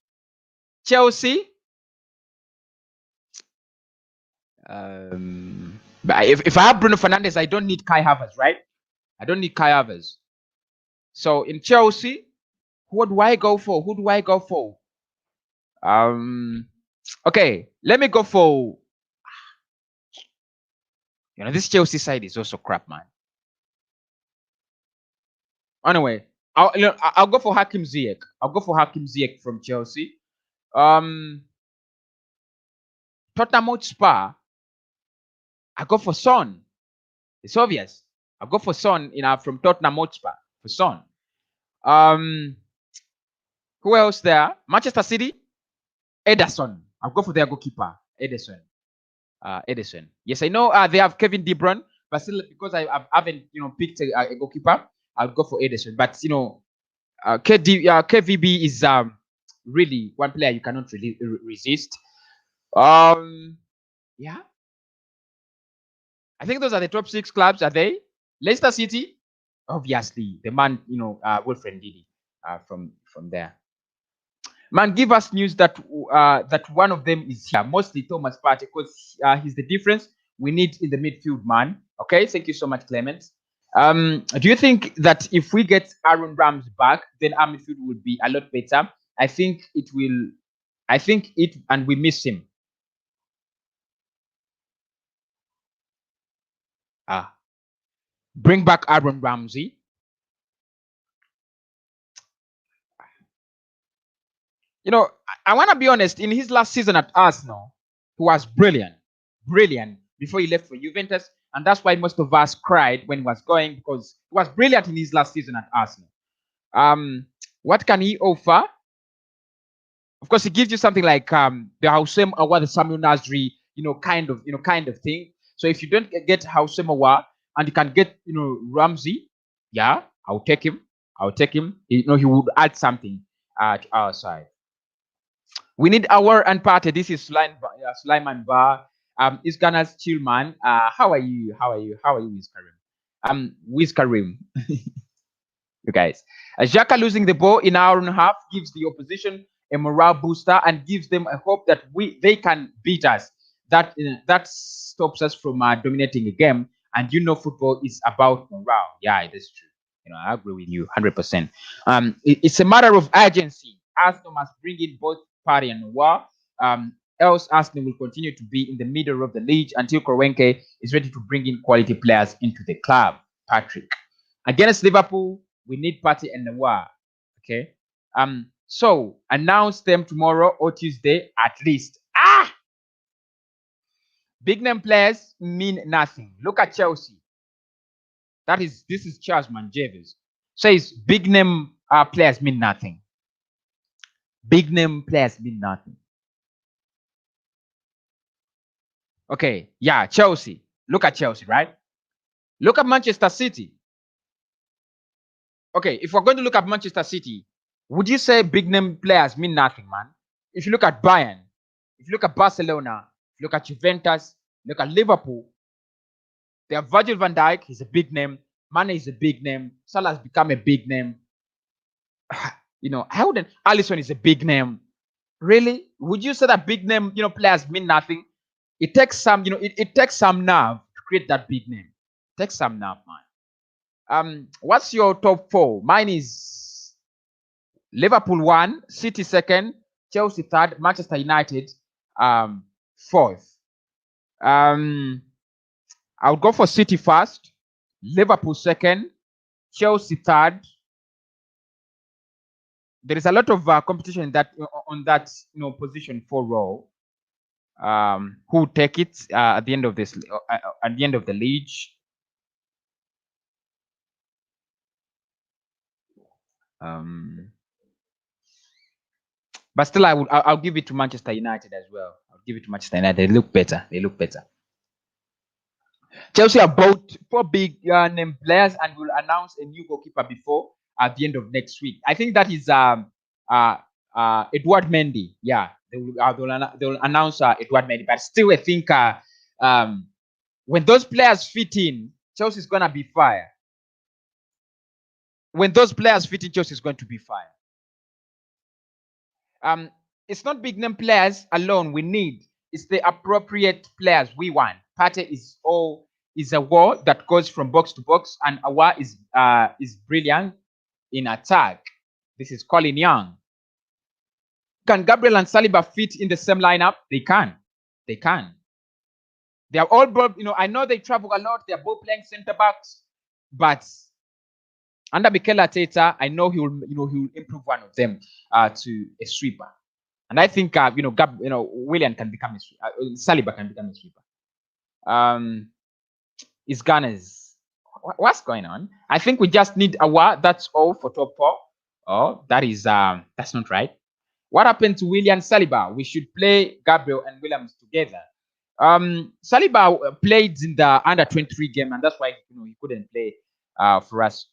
Chelsea. But if I have Bruno Fernandes, I don't need Kai Havertz, right? I don't need Kai Havertz. So in Chelsea, who do I go for? Okay, let me go for. This Chelsea side is also crap, man. Anyway, I'll go for Hakim Ziyech. From Chelsea. Tottenham Hotspur. I go for Son. It's obvious. I'll go for Son, from Tottenham Hotspur for Son. Who else there? Manchester City. Ederson. I'll go for their goalkeeper, Ederson. Yes, I know they have Kevin De Bruyne, but still, because I haven't picked a goalkeeper, I'll go for Ederson. But KVB is really one player you cannot really resist. Yeah, I think those are the top 6 clubs. Are they? Leicester City, obviously, the man, Wilfred Ndidi, from there. Man, give us news that that one of them is here. Mostly Thomas Partey, because he's the difference we need in the midfield, man. Okay, thank you so much, Clement. Do you think that if we get Aaron Ramsey back, then our midfield would be a lot better? I think it will. I think it, and we miss him. Bring back Aaron Ramsey. You know, I want to be honest. In his last season at Arsenal, he was brilliant, brilliant before he left for Juventus, and that's why most of us cried when he was going, because he was brilliant in his last season at Arsenal. What can he offer? Of course, he gives you something like the Houssem Aouar, the Samuel Nasri, kind of thing. So if you don't get Houssem Aouar and you can get, Ramsey, yeah, I'll take him. He would add something to our side. We need Aouar and Partey. This is Sulaiman Bar. Isganas Chillman. How are you? Wiz Karim? Wiz Karim. You guys. Xhaka losing the ball in an hour and a half gives the opposition a morale booster and gives them a hope that they can beat us. That stops us from dominating a game. And football is about morale. Yeah, that's true. I agree with you 100%. It's a matter of urgency. Arsenal must bring in both Partey and Aouar. Else Arsenal will continue to be in the middle of the league until Kroenke is ready to bring in quality players into the club. Patrick. Against Liverpool, we need Partey and Aouar. Okay. So announce them tomorrow or Tuesday at least. Big name players mean nothing. Look at Chelsea. This is Charles Managerial. Says big name players mean nothing. Big name players mean nothing. Okay, yeah, Chelsea. Look at Chelsea, right? Look at Manchester City. Okay, if we're going to look at Manchester City, would you say big name players mean nothing, man? If you look at Bayern, if you look at Barcelona, if you look at Juventus, look at Liverpool, they have Virgil van Dijk, he's a big name. Mane is a big name. Salah has become a big name. I wouldn't. Alisson is a big name. Really? Would you say that big name, players mean nothing? It takes some, it takes some nerve to create that big name. It takes some nerve, man. What's your top 4? Mine is Liverpool 1, City 2nd, Chelsea 3rd, Manchester United 4th. I'll go for City 1st, Liverpool 2nd, Chelsea 3rd. There is a lot of competition in that on that position 4 role. Who take it at the end of this at the end of the league? But still, I'll give it to Manchester United as well. I'll give it to Manchester United. They look better. Chelsea have bought 4 big name players and will announce a new goalkeeper before at the end of next week. I think that is Edouard Mendy. Yeah, they'll announce Edouard Mendy. But still, I think when those players fit in, Chelsea is gonna be fire. When those players fit in, Chelsea is going to be fire. It's not big name players alone we need. It's the appropriate players we want. Partey is a war that goes from box to box, and Aouar is brilliant in attack. This is Colin Young. Can Gabriel and Saliba fit in the same lineup? They can. They are all both, I know they travel a lot. They are both playing center backs, but under Mikel Arteta, I know he will improve one of them to a sweeper. And I think William can become Saliba can become a sweeper. Is Gunners. What's going on? I think we just need Aouar. That's all for top 4. Oh, that's not right. What happened to William Saliba? We should play Gabriel and Williams together. Saliba played in the under 23 game, and that's why he couldn't play for us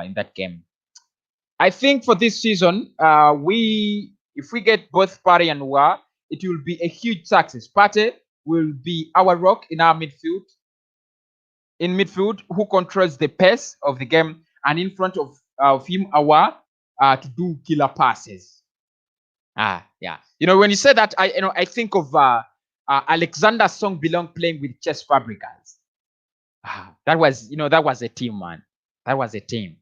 in that game. I think for this season, if we get both Partey and Aouar, it will be a huge success. Partey will be our rock in our midfield. In midfield, who controls the pace of the game, and in front of him, Aouar, to do killer passes. Yeah. When you say that, I think of Alexander Song Belong playing with Chess Fabregas. That was a team, man. That was a team.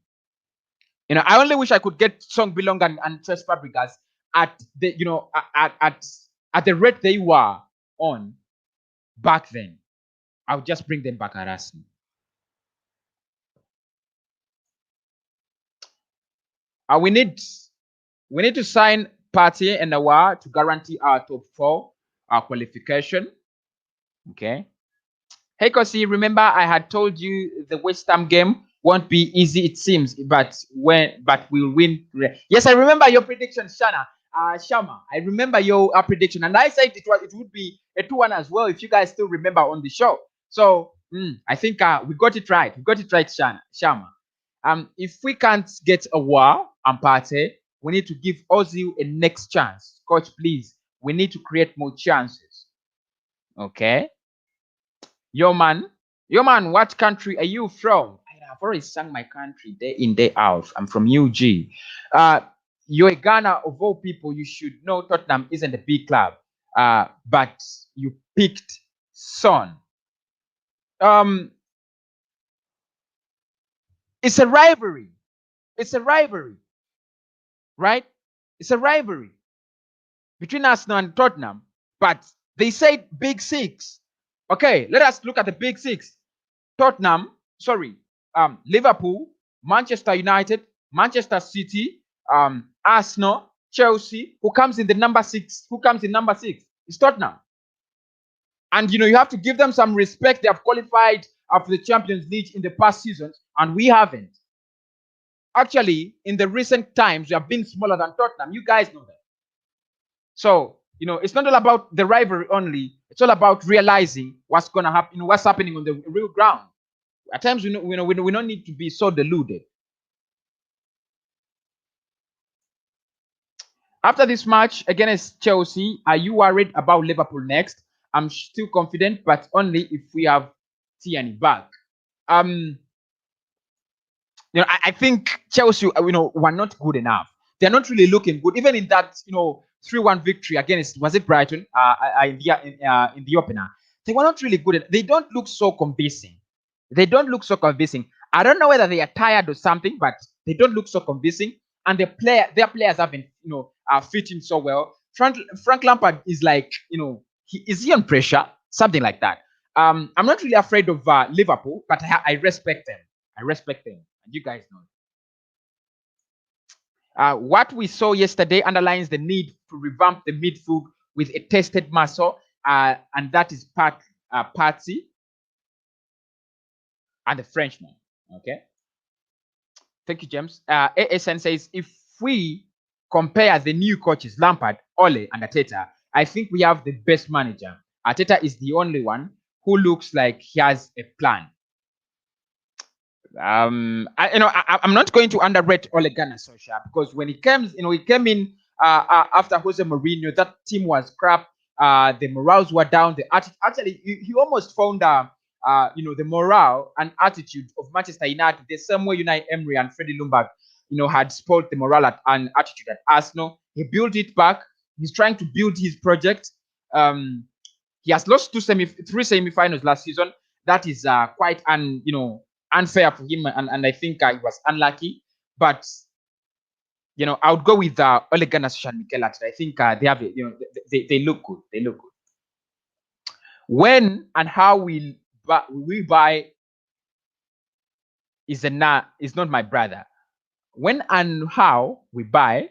I only wish I could get Song Belong and Chess Fabregas at the at the rate they were on back then. I'll just bring them back at Arsenal. We need to sign Partey and Aouar to guarantee our top 4 qualification. Okay. Hey, Kosi, remember I had told you the West Ham game won't be easy, it seems, but we'll win. Yes, I remember your prediction, Shama. I remember your prediction, and I said it would be a 2-1 as well, if you guys still remember on the show. So I think we got it right. We got it right, Shama. If we can't get Aouar and Partey, we need to give Ozil a next chance. Coach, please. We need to create more chances. Okay. Yo man, what country are you from? I've already sung my country day in, day out. I'm from UG. You're a Ghana, of all people. You should know Tottenham isn't a big club. But you picked Son. It's a rivalry. It's a rivalry. Right? It's a rivalry between Arsenal and Tottenham. But they said Big Six. Okay, let us look at the Big Six. Liverpool, Manchester United, Manchester City, Arsenal, Chelsea. Who comes in number 6? It's Tottenham. And you have to give them some respect. They have qualified for the Champions League in the past seasons, and we haven't. Actually, in the recent times, we have been smaller than Tottenham. You guys know that. So, it's not all about the rivalry only. It's all about realizing what's going to happen, what's happening on the real ground. At times, we don't need to be so deluded. After this match against Chelsea, are you worried about Liverpool next? I'm still confident, but only if we have Tierney back. I think Chelsea, were not good enough. They're not really looking good, even in that 3-1 victory against, was it Brighton, in the opener. They were not really good. They don't look so convincing. I don't know whether they are tired or something, but they don't look so convincing. And their players haven't, are fitting so well. Frank Lampard is like, is he on pressure? Something like that. I'm not really afraid of Liverpool, but I respect them. And you guys know. What we saw yesterday underlines the need to revamp the midfield with a tested muscle, and that is Partey and the Frenchman. Okay. Thank you, James. ASN says, if we compare the new coaches, Lampard, Ole, and Arteta, I think we have the best manager. Arteta is the only one who looks like he has a plan. I'm not going to underrate Ole Gunnar Solskjaer, because when he came in after Jose Mourinho, that team was crap. The morals were down. Actually, he almost found the morale and attitude of Manchester United the same way Unai Emery and Freddie Ljungberg had spoiled the morale and attitude at Arsenal. He built it back. He's trying to build his project. He has lost 3 semi-finals last season. That is quite unfair for him, and I think he was unlucky. But I would go with Ole Gunnar Solskjaer and Mikel Arteta. I think they have they look good. They look good. When and how we buy is not my brother. When and how we buy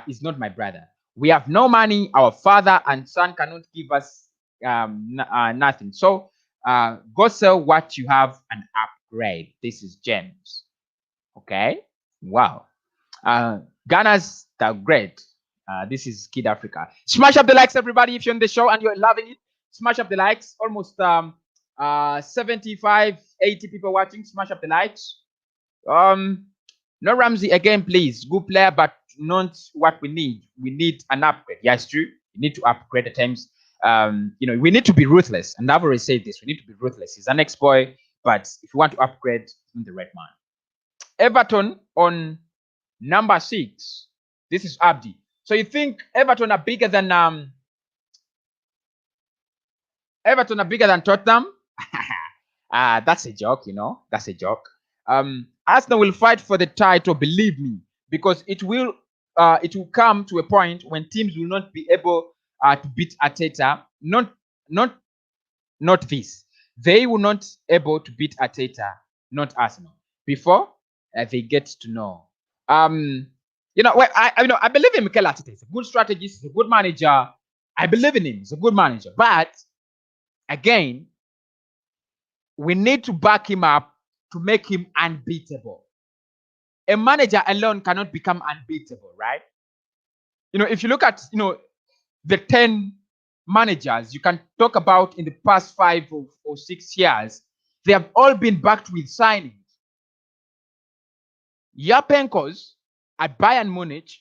is not my brother. We have no money. Our father and son cannot give us nothing. So go sell what you have and upgrade. This is James. Okay. Wow. Ghana's the great. This is Kid Africa. Smash up the likes, everybody. If you're on the show and you're loving it, smash up the likes. Almost 75, 80 people watching. Smash up the likes. No Ramsey again, please. Good player, but not what we need. We need an upgrade. Yeah, it's true. You need to upgrade at times. We need to be ruthless. And I've already said this. We need to be ruthless. He's an ex-boy, but if you want to upgrade, he's the right man. Everton on number 6. This is Abdi. So you think Everton are bigger than Tottenham? That's a joke, That's a joke. Arsenal will fight for the title, believe me, because it will come to a point when teams will not be able to beat Arteta. Not this. They will not able to beat Arteta, not Arsenal. Before they get to know. I believe in Mikel Arteta. He's a good strategist. He's a good manager. I believe in him. He's a good manager. But again, we need to back him up to make him unbeatable. A manager alone cannot become unbeatable, right? If you look at, the 10 managers you can talk about in the past 5 or 6 years, they have all been backed with signings. Yapenko's at Bayern Munich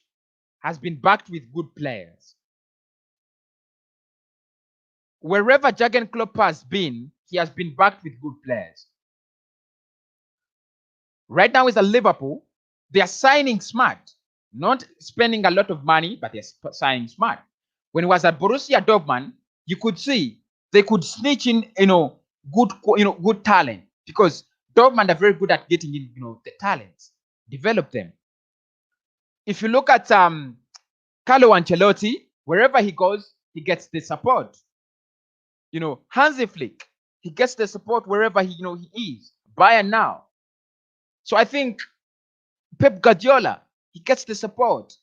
has been backed with good players. Wherever Jurgen Klopp has been, he has been backed with good players. Right now, is at Liverpool. They are signing smart, not spending a lot of money, but they're signing smart. When he was at Borussia Dortmund, you could see they could snitch in, good talent, because Dortmund are very good at getting in, the talents, develop them. If you look at Carlo Ancelotti, wherever he goes, he gets the support. Hansi Flick, he gets the support wherever he is. Bayern now. So I think Pep Guardiola, he gets the support.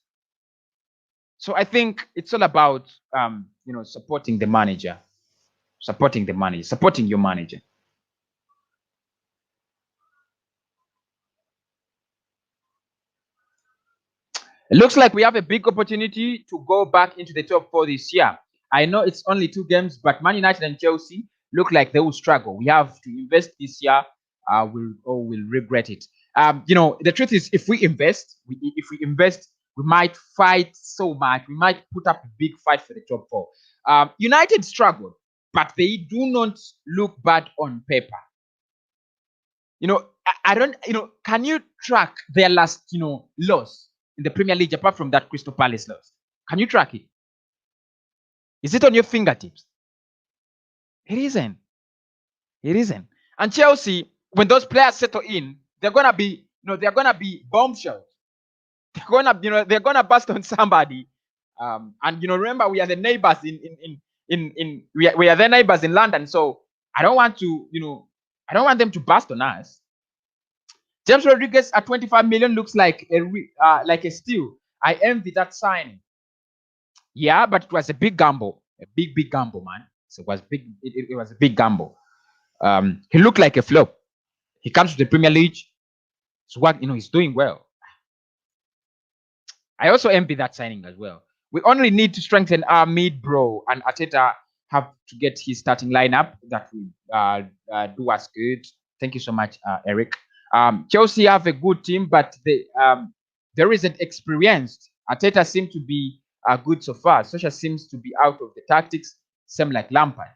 So I think it's all about supporting the manager, supporting your manager. It looks like we have a big opportunity to go back into the top 4 this year. I know it's only 2 games, but Man United and Chelsea look like they will struggle. We have to invest this year. We'll regret it. The truth is, if we invest, we might fight so much. We might put up a big fight for the top 4. United struggled, but they do not look bad on paper. I don't. Can you track their last loss in the Premier League apart from that Crystal Palace loss? Can you track it? Is it on your fingertips? It isn't. And Chelsea, when those players settle in, they're gonna be bombshells. They're gonna bust on somebody. And remember, we are the neighbors we are the neighbors in London. So I don't want them to bust on us. James Rodriguez at 25 million looks like a steal. I envy that signing. Yeah, but it was a big gamble, a big gamble, man. So it was big. It was a big gamble. He looked like a flop. He comes to the Premier League. So what he's doing well. I also envy that signing as well. We only need to strengthen our mid, bro, and Arteta have to get his starting lineup that will do us good. Thank you so much, Eric. Chelsea have a good team, but there isn't experienced. Arteta seems to be good so far. Solskjaer seems to be out of the tactics, same like Lampard.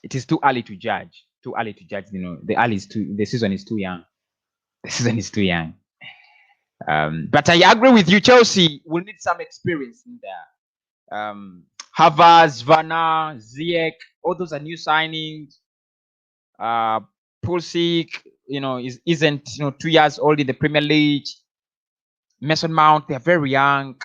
It is too early to judge. The season is too young. But I agree with you. Chelsea will need some experience in there. Havertz, Werner, Ziyech, all those are new signings. Pulisic, isn't 2 years old in the Premier League. Mason Mount, they're very young.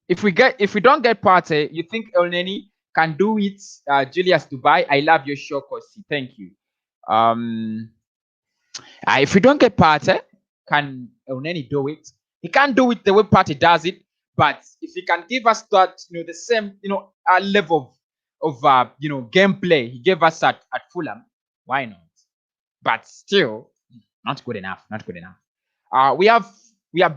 If we don't get Partey, you think Elneny can do it? Julius Dubai, I love your show, Kosi. Thank you. If we don't get Partey, can Elneny do it? He can't do it the way Partey does it, but if he can give us that, the same, level of gameplay he gave us at Fulham, why not? But still, not good enough. We have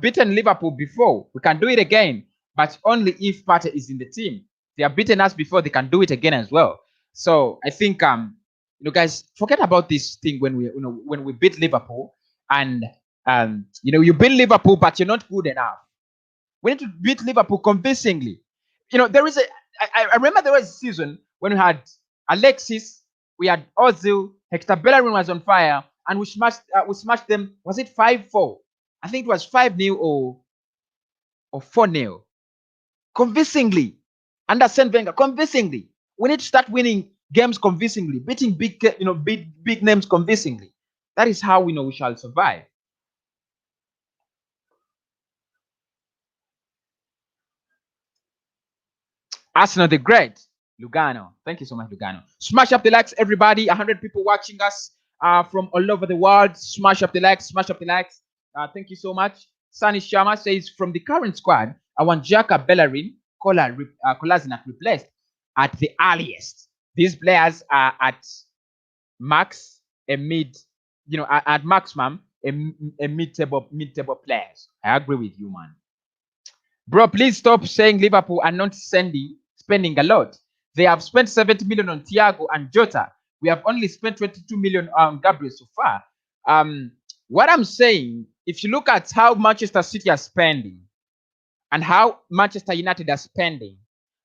beaten Liverpool before. We can do it again, but only if Partey is in the team. They have beaten us before. They can do it again as well. So I think guys, forget about this thing when we beat Liverpool and you beat Liverpool, but you're not good enough. We need to beat Liverpool convincingly. There is I remember there was a season when we had Alexis, we had Ozil, Hector Bellerin was on fire, and we smashed them. Was it 5-4? I think it was 5-0 or 4-0. Convincingly. Under Arsene Wenger, convincingly. We need to start winning games convincingly, beating big names convincingly. That is how we shall survive. Arsenal the Great, Lugano. Thank you so much, Lugano. Smash up the likes, everybody. 100 people watching us from all over the world. Smash up the likes, smash up the likes. Thank you so much. Sani Sharma says, from the current squad, I want Xhaka, Bellerin, Kolasinac replaced at the earliest. These players are at max, at maximum, a mid-table players. I agree with you, man. Bro, please stop saying Liverpool are not spending a lot. They have spent 70 million on Thiago and Jota. We have only spent 22 million on Gabriel so far. What I'm saying, if you look at how Manchester City are spending and how Manchester United are spending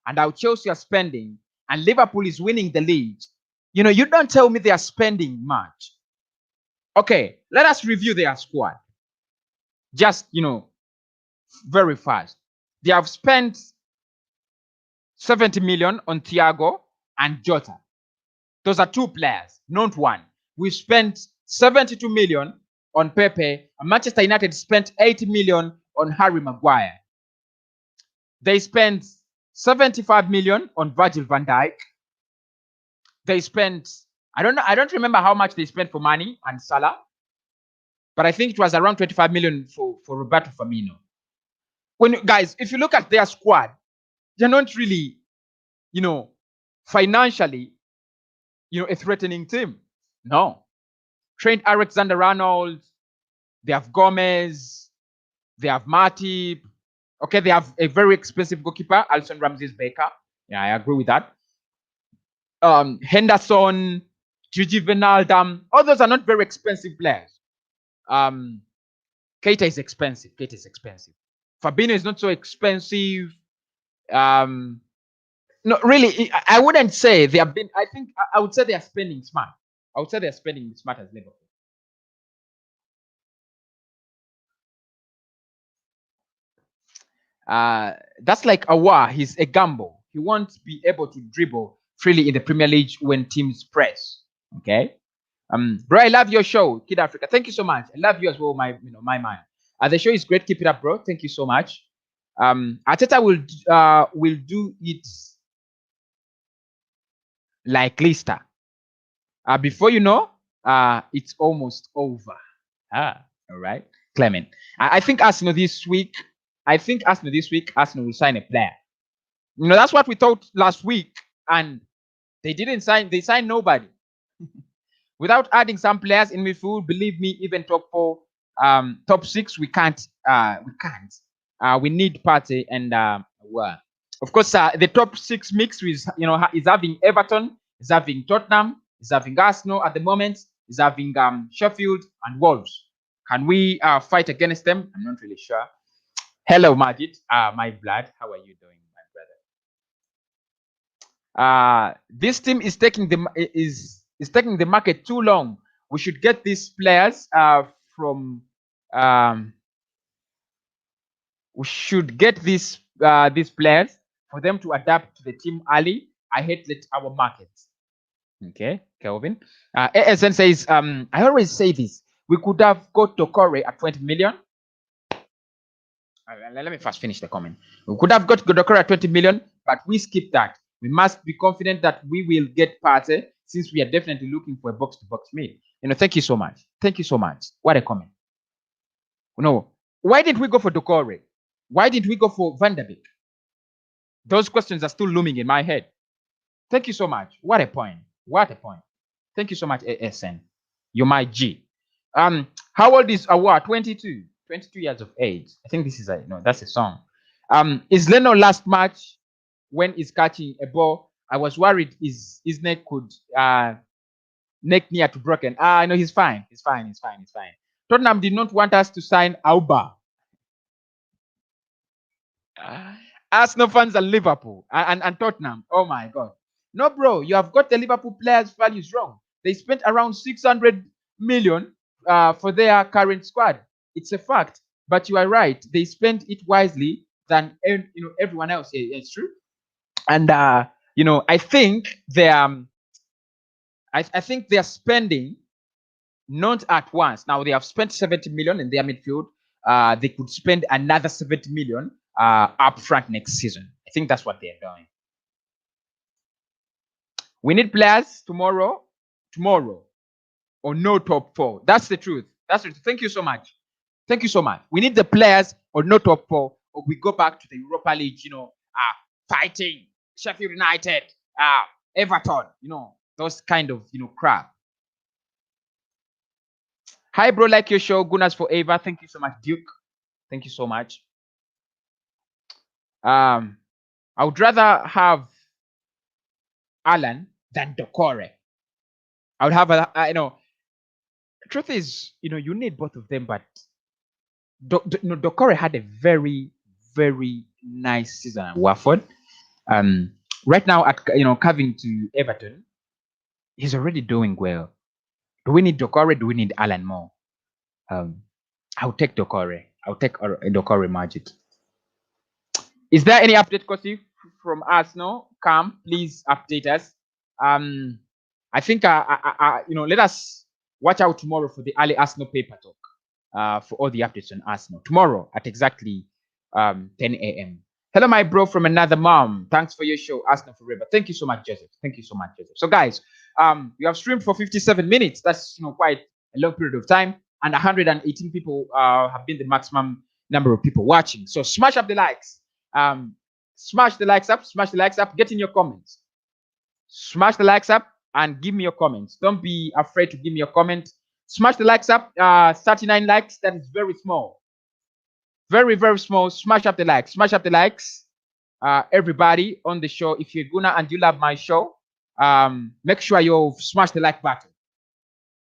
and how Chelsea are spending and Liverpool is winning the league, you don't tell me they are spending much. Okay, let us review their squad. Just, very fast. They have spent 70 million on Thiago and Jota. Those are two players, not one. We spent 72 million on Pepe, and Manchester United spent 80 million on Harry Maguire. They spent 75 million on Virgil van Dijk. They spent, I don't remember how much they spent for Mane and Salah, but I think it was around 25 million for Roberto Firmino. Guys, if you look at their squad, they're not really, financially, a threatening team. No. Trent Alexander-Arnold, they have Gomez, they have Matip. Okay, they have a very expensive goalkeeper, Alisson Ramsey's Baker. Yeah, I agree with that. Henderson, Gigi Wijnaldum, all those are not very expensive players. Keita is expensive. Fabinho is not so expensive. No, really, I wouldn't say they have been. I think I would say they are spending smart. I would say they are spending smart as Liverpool. That's like Aouar. He's a gamble. He won't be able to dribble freely in the Premier League when teams press. Okay. Bro, I love your show, Kid Africa. Thank you so much. I love you as well, my man. The show is great. Keep it up, bro. Thank you so much. Arteta will do it like Leicester. Before you know, it's almost over. All right, Clement. I think Arsenal this week. Arsenal will sign a player. That's what we thought last week, and they didn't sign. They signed nobody. Without adding some players in midfield, believe me, even top 4, top 6, we can't. We need Partey and well, of course, the top 6 mix is having Everton, is having Tottenham, is having Arsenal at the moment, is having Sheffield and Wolves. Can we fight against them? I'm not really sure. Hello, Majid, my blood. How are you doing, my brother? This team is taking the market too long. We should get these players from. We should get these players for them to adapt to the team early. I hate our market. Okay, Kelvin. ASN says, I always say this. We could have got Torreira at 20 million. Let me first finish the comment. We could have got Torreira at 20 million, but we skipped that. We must be confident that we will get Partey, since we are definitely looking for a box-to-box mid. Thank you so much. Thank you so much. What a comment. Why did we go for Doucouré? Why did we go for Van der Beek? Those questions are still looming in my head. Thank you so much. What a point. Thank you so much, ASN. You're my G. How old is Aouar? 22 years of age. I think this is that's a song. Is Leno last match when he's catching a ball? I was worried his neck could neck near to broken. No, he's fine. He's fine. He's fine. He's fine. Tottenham did not want us to sign Aouar. Arsenal fans and Liverpool and Tottenham. Oh my God. No, bro, you have got the Liverpool players' values wrong. They spent around 600 million for their current squad. It's a fact. But you are right. They spent it wisely than everyone else. It's true. And I think they I think they are spending not at once. Now they have spent 70 million in their midfield. They could spend another 70 million up front next season. I think that's what they're doing. We need players tomorrow, or no top 4. That's the truth. That's the truth. Thank you so much. Thank you so much. We need the players or no top 4, or we go back to the Europa League, fighting Sheffield United, Everton, those kind of, crap. Hi, bro, like your show. Gunners forever. Thank you so much, Duke. Thank you so much. I would rather have Alan than Doucouré. I would have truth is, you need both of them, but Doucouré had a very, very nice season at Watford. Right now at coming to Everton, he's already doing well. Do we need Doucouré? Do we need Alan more? I'll take Doucouré. I'll take Doucouré Magic. Is there any update, Kosi, from Arsenal? Come, please update us. I think let us watch out tomorrow for the early Arsenal paper talk for all the updates on Arsenal tomorrow at exactly 10 a.m. Hello, my bro from another mom. Thanks for your show, Arsenal Forever. Thank you so much, Joseph. Thank you so much, Joseph. So, guys, we have streamed for 57 minutes. That's quite a long period of time, and 118 people have been the maximum number of people watching. So, smash up the likes. Smash the likes up. Smash the likes up. Get in your comments. Smash the likes up and give me your comments. Don't be afraid to give me your comment. Smash the likes up. 39 likes. That is very small. Very, very small. Smash up the likes. Smash up the likes. Everybody on the show, if you're gonna and you love my show, make sure you've smashed the like button.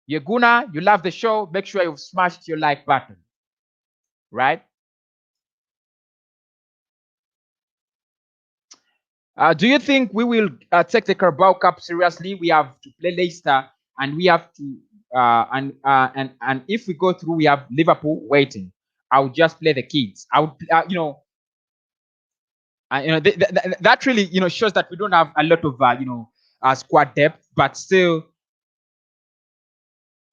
You're gonna, you love the show, make sure you've smashed your like button. Right? Do you think we will take the Carabao Cup seriously? We have to play Leicester, and we have to, and if we go through, we have Liverpool waiting. I would just play the kids. I would, that really, shows that we don't have a lot of, squad depth, but still,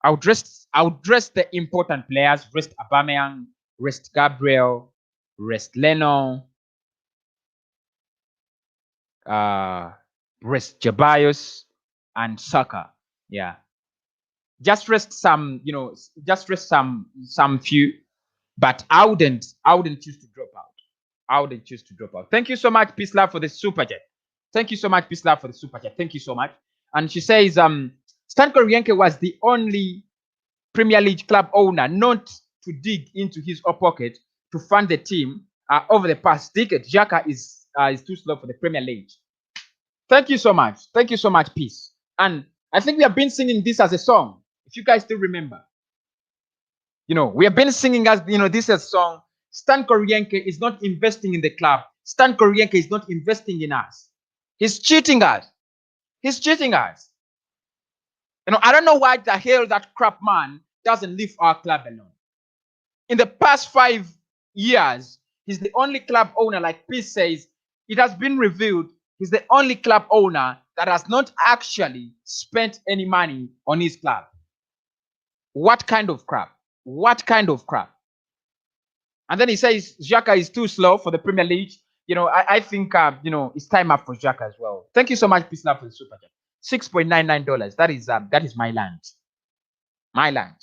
I would dress the important players. Rest Aubameyang, rest Gabriel, rest Leno. Rest Ceballos and Saka. Yeah. Just rest some, just rest some few, but I wouldn't choose to drop out. I wouldn't choose to drop out. Thank you so much, Peace Love, for the super chat. Thank you so much, Peace Love, for the super chat. Thank you so much. And she says, Stan Kroenke was the only Premier League club owner not to dig into his own pocket to fund the team over the past decade. Xhaka is too slow for the Premier League. Thank you so much. Thank you so much, Peace. And I think we have been singing this as a song, if you guys still remember. We have been singing as, this as a song. Stan Kroenke is not investing in the club. Stan Kroenke is not investing in us. He's cheating us. He's cheating us. I don't know why the hell that crap man doesn't leave our club alone. In the past 5 years, he's the only club owner, like Peace says, it has been revealed, he's the only club owner that has not actually spent any money on his club. What kind of crap? What kind of crap? And then he says Xhaka is too slow for the Premier League. I think, it's time up for Xhaka as well. Thank you so much, Peace Love, for the super chat. $6.99. That is my land. My land.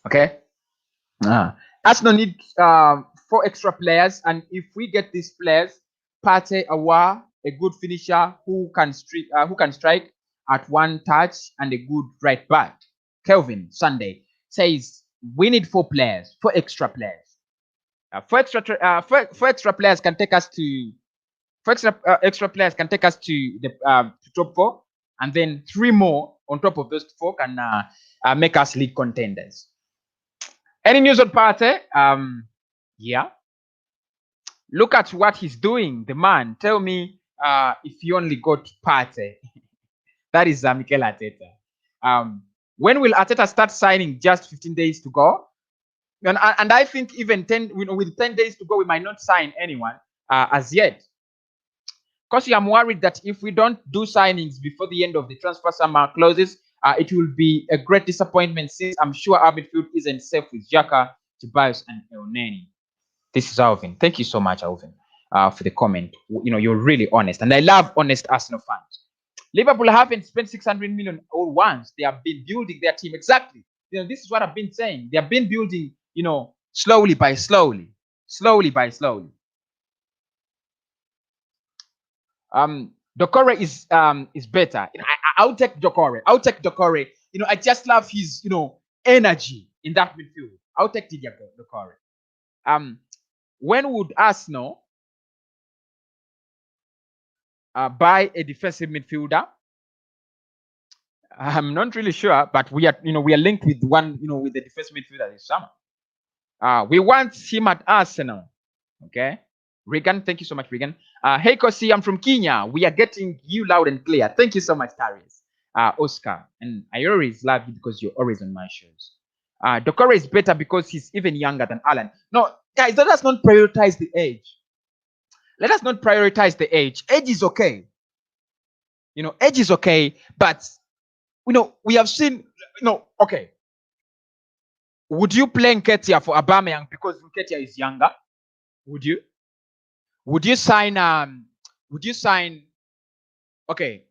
Okay. Arsenal need 4 extra players, and if we get these players, Partey, Aouar, a good finisher who can strike at one touch, and a good right back. Kelvin Sunday says we need 4 players, 4 extra players. 4 extra players can take us to extra players can take us to the to top 4, and then 3 more on top of those 4 can make us league contenders. Any news on Partey? Yeah. Look at what he's doing, the man. Tell me if you only got Partey. That is Mikel Arteta. When will Arteta start signing? Just 15 days to go? And I think even 10, with 10 days to go, we might not sign anyone as yet. Because I'm worried that if we don't do signings before the end of the transfer summer closes, it will be a great disappointment, since I'm sure our midfield isn't safe with Xhaka, Tobias, and Elneny. This is Alvin. Thank you so much, Alvin, for the comment. You're really honest, and I love honest Arsenal fans. Liverpool haven't spent 600 million all once. They have been building their team. Exactly. This is what I've been saying. They have been building, slowly by slowly. Doucouré is better. I'll take Doucouré. I just love his, energy in that midfield. I'll take Doucouré. When would Arsenal buy a defensive midfielder? I'm not really sure, but we are linked with one, with the defensive midfielder this summer. We want him at Arsenal. Okay. Regan, thank you so much, Regan. Hey, Kosi, I'm from Kenya. We are getting you loud and clear. Thank you so much, Tarius. Oscar. And I always love you because you're always on my shows. Doucouré is better because he's even younger than Alan. No, guys, let us not prioritize the age. Age is okay. Age is okay, but we have seen, okay. Would you play Nketiah for Aubameyang because Nketiah is younger? Would you? Would you sign okay,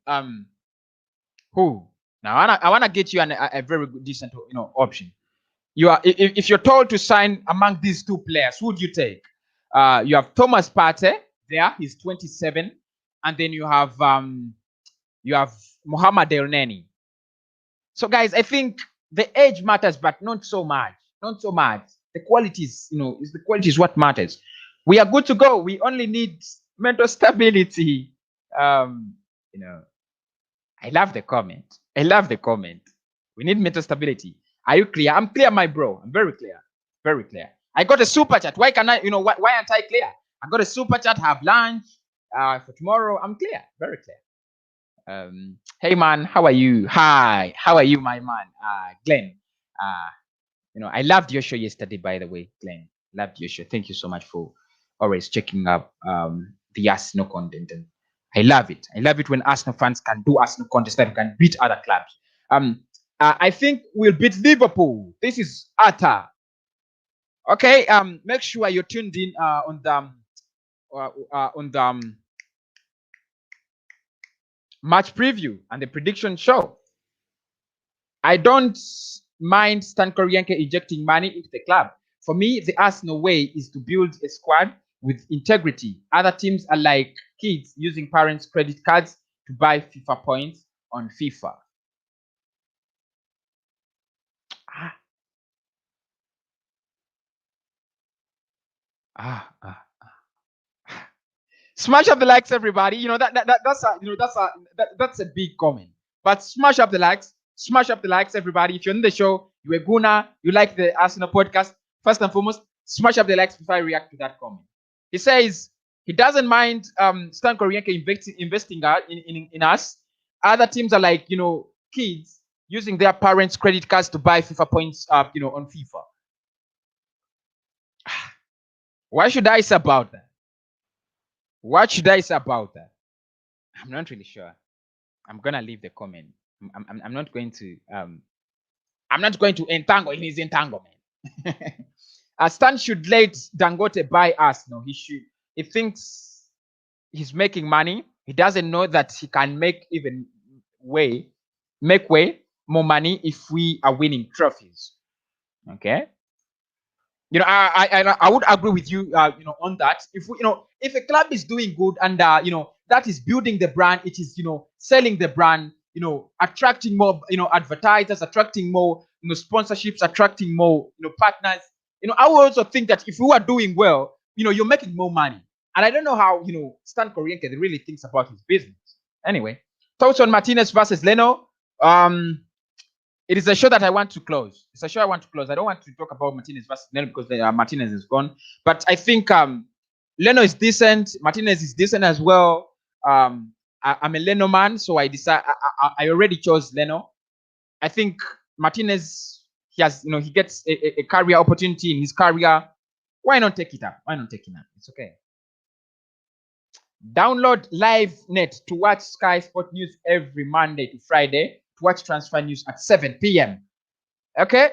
who? Now I wanna get you a very good, decent, option. If you're told to sign among these 2 players, who would you take? You have Thomas Partey there, he's 27, and then you have Mohamed Elneny. So guys, I think the age matters, but not so much. The quality is what matters. We are good to go. We only need mental stability. I love the comment. We need mental stability. Are you clear? I'm clear, my bro. I'm very clear. I got a super chat. Why can I, why aren't I clear? I got a super chat, have lunch for tomorrow. I'm clear. Very clear. Hey man, how are you? Hi, how are you, my man? Glenn. I loved your show yesterday, by the way, Glenn. Loved your show. Thank you so much for always checking up the Arsenal content. And I love it. I love it when Arsenal fans can do Arsenal content that can beat other clubs. I think we'll beat Liverpool. This is Arteta. Okay. Make sure you're tuned in on the match preview and the prediction show. I don't mind Stan Kroenke injecting money into the club. For me, the Arsenal way is to build a squad with integrity. Other teams are like kids using parents' credit cards to buy FIFA points on FIFA. Smash up the likes, everybody. That's a big comment. But smash up the likes, everybody. If you're in the show, you're a Guna, you like the Arsenal podcast, first and foremost, smash up the likes before I react to that comment. He says he doesn't mind Stan Kroenke investing in us. Other teams are like, kids using their parents' credit cards to buy FIFA points on FIFA. Why should I say about that? I'm not really sure. I'm gonna leave the comment. I'm not going to entangle in his entanglement. Stan should let Dangote buy us. No, he should. He thinks he's making money. He doesn't know that he can make way more money if we are winning trophies. Okay. I would agree with you, on that. If a club is doing good and that is building the brand, it is selling the brand, attracting more advertisers, attracting more sponsorships, attracting more partners. I would also think that if we are doing well, you're making more money. And I don't know how, Stan Kroenke really thinks about his business. Anyway, thoughts on Martinez versus Leno. It is a show that I want to close. It's a show I want to close. I don't want to talk about Martinez versus Leno because Martinez is gone. But I think Leno is decent. Martinez is decent as well. I'm a Leno man, so I decide. I already chose Leno. I think Martinez, he has, he gets a career opportunity in his career. Why not take it up? Why not take it up? It's okay. Download LiveNet to watch Sky Sport News every Monday to Friday, to watch transfer news at 7 p.m. Okay?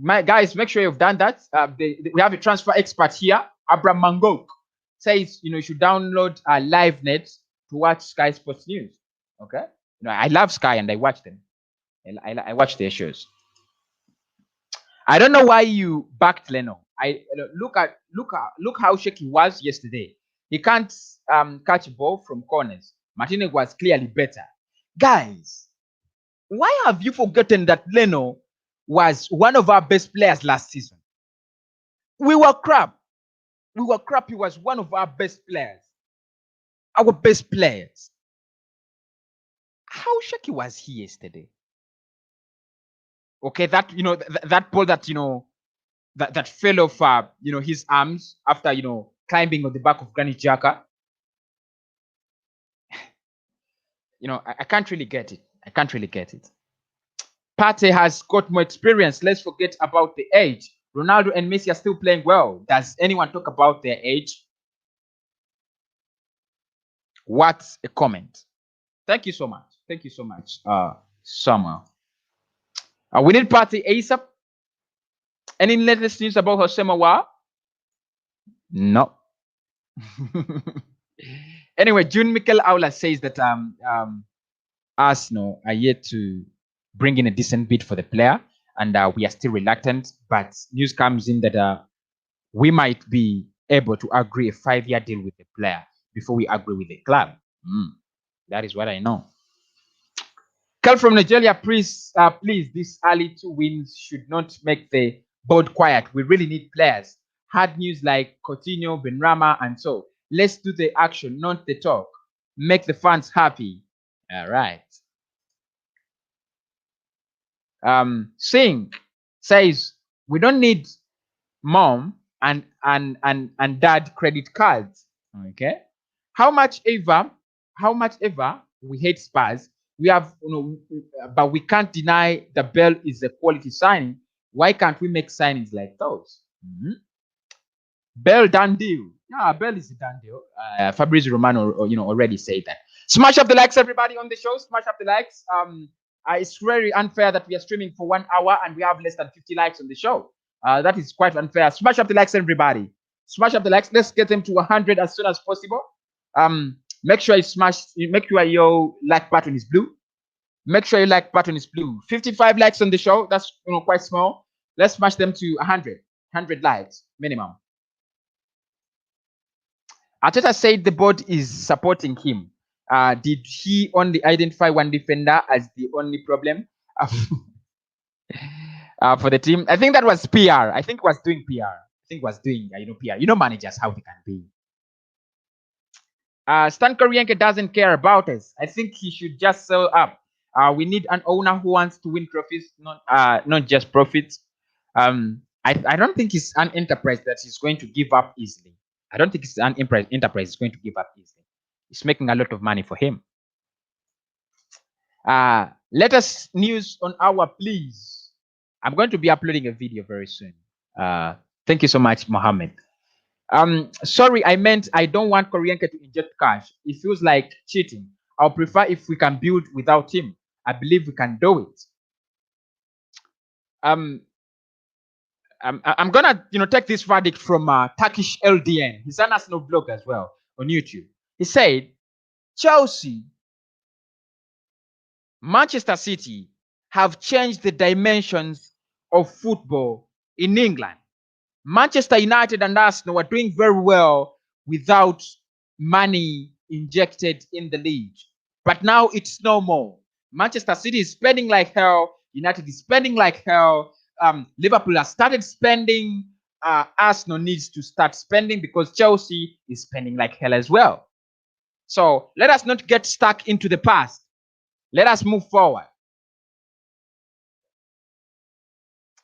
My guys, make sure you've done that. We have a transfer expert here, Abraham Mangok, says, you should download LiveNet to watch Sky Sports News. Okay? I love Sky and I watch them. I watch their shows. I don't know why you backed Leno. Look how shaky he was yesterday. He can't catch a ball from corners. Martinez was clearly better. Guys, why have you forgotten that Leno was one of our best players last season? We were crap. He was one of our best players. Our best players. How shaky was he yesterday? Okay, that that ball that that fell off his arms after climbing on the back of Granit Xhaka. I can't really get it. Partey has got more experience. Let's forget about the age. Ronaldo and Messi are still playing well. Does anyone talk about their age? What's a comment? Thank you so much. Samuel. We need Partey ASAP. Any latest news about Aouar? No. Anyway, June Mikel Aula says that Arsenal are yet to bring in a decent bid for the player, and we are still reluctant. But news comes in that we might be able to agree a 5-year deal with the player before we agree with the club. That is what I know. Cal from Nigeria, please, these early 2 wins should not make the board quiet. We really need players. Hard news like Coutinho, Benrahma, and so. Let's do the action, not the talk. Make the fans happy. All right. Singh says we don't need mom and dad credit cards. Okay. How much ever we hate Spurs, we have but we can't deny the Bell is a quality signing. Why can't we make signings like those? Bell done deal. Yeah, Bell is a done deal. Fabrizio Romano already said that. Smash up the likes, everybody on the show. Smash up the likes. It's very unfair that we are streaming for 1 hour and we have less than 50 likes on the show. That is quite unfair. Smash up the likes, everybody. Smash up the likes. Let's get them to 100 as soon as possible. Make sure your like button is blue. Make sure your like button is blue. 55 likes on the show. That's quite small. Let's smash them to 100 likes minimum. Arteta said the board is supporting him. Did he only identify one defender as the only problem for the team? I think that was PR. I think was doing PR. PR. Managers, how they can be. Stan Kroenke doesn't care about us. I think he should just sell up. We need an owner who wants to win trophies, not just profits. I don't think it's an enterprise that is going to give up easily. I don't think it's an enterprise is going to give up easily. It's making a lot of money for him. Latest news on our please. I'm going to be uploading a video very soon. Thank you so much, Mohammed. Sorry, I meant I don't want Kroenke to inject cash. It feels like cheating. I'll prefer if we can build without him. I believe we can do it. I'm gonna take this verdict from Turkish LDN. He's an Arsenal blog as well on YouTube. He said, Chelsea, Manchester City have changed the dimensions of football in England. Manchester United and Arsenal are doing very well without money injected in the league. But now it's no more. Manchester City is spending like hell. United is spending like hell. Liverpool has started spending. Arsenal needs to start spending because Chelsea is spending like hell as well. So let us not get stuck into the past. Let us move forward.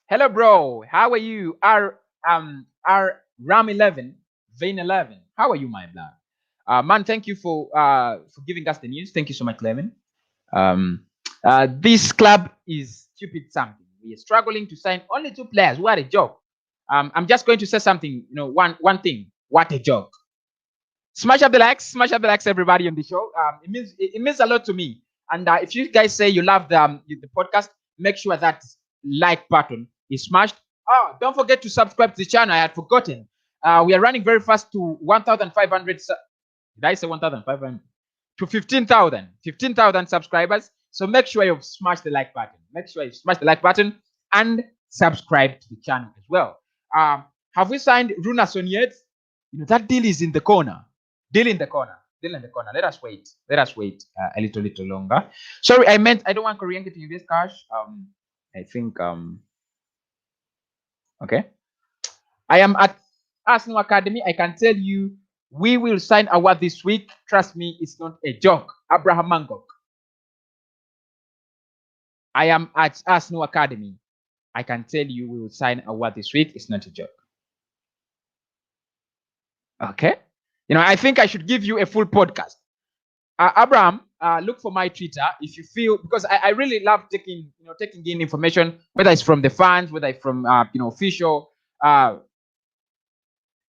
Hello, bro. How are you? Ram 11, Vein 11. How are you, my blood? Man, thank you for giving us the news. Thank you so much, Lemon. This club is stupid something. We are struggling to sign only 2 players. What a joke. I'm just going to say something, one thing. What a joke. Smash up the likes, everybody on the show. It means a lot to me. And if you guys say you love the podcast, make sure that like button is smashed. Oh, don't forget to subscribe to the channel. I had forgotten. We are running very fast to 1,500. Did I say 1,500? To 15,000 subscribers. So make sure you've smashed the like button. Make sure you smash the like button and subscribe to the channel as well. Have we signed Runason yet? That deal is in the corner. Deal in the corner. Let us wait. A little longer. Sorry, I don't want Korean to invest cash. I think okay. I am at Arsenal Academy. I can tell you we will sign Aouar this week. Trust me, it's not a joke. Abraham Mangok. I am at Arsenal Academy. I can tell you we will sign Aouar this week. It's not a joke. Okay. I think I should give you a full podcast. Abraham, look for my Twitter if you feel, because I really love taking in information, whether it's from the fans, whether it's from official.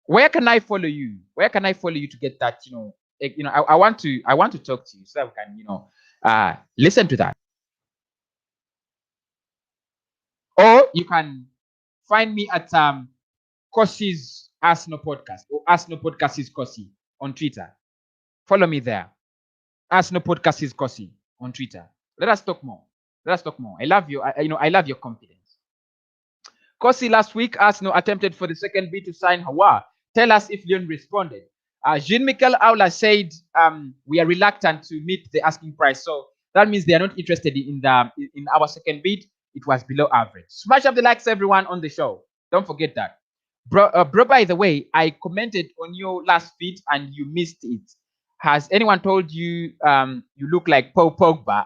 Where can I follow you? Where can I follow you to get that? I want to talk to you so that we can listen to that. Or you can find me at Kosi's Arsenal Podcast or Arsenal Podcast is Kosi on Twitter. Follow me there. Arsenal Podcast is Kosi on Twitter. Let us talk more. I love you. I love your confidence. Kosi, last week Arsenal attempted for the second bid to sign Aouar. Tell us if Lyon responded. Jean-Michel Aula said we are reluctant to meet the asking price, so that means they are not interested in our second bid. It was below average. Smash up the likes, everyone on the show. Don't forget that. Bro, by the way, I commented on your last feed and you missed it. Has anyone told you you look like Paul Pogba?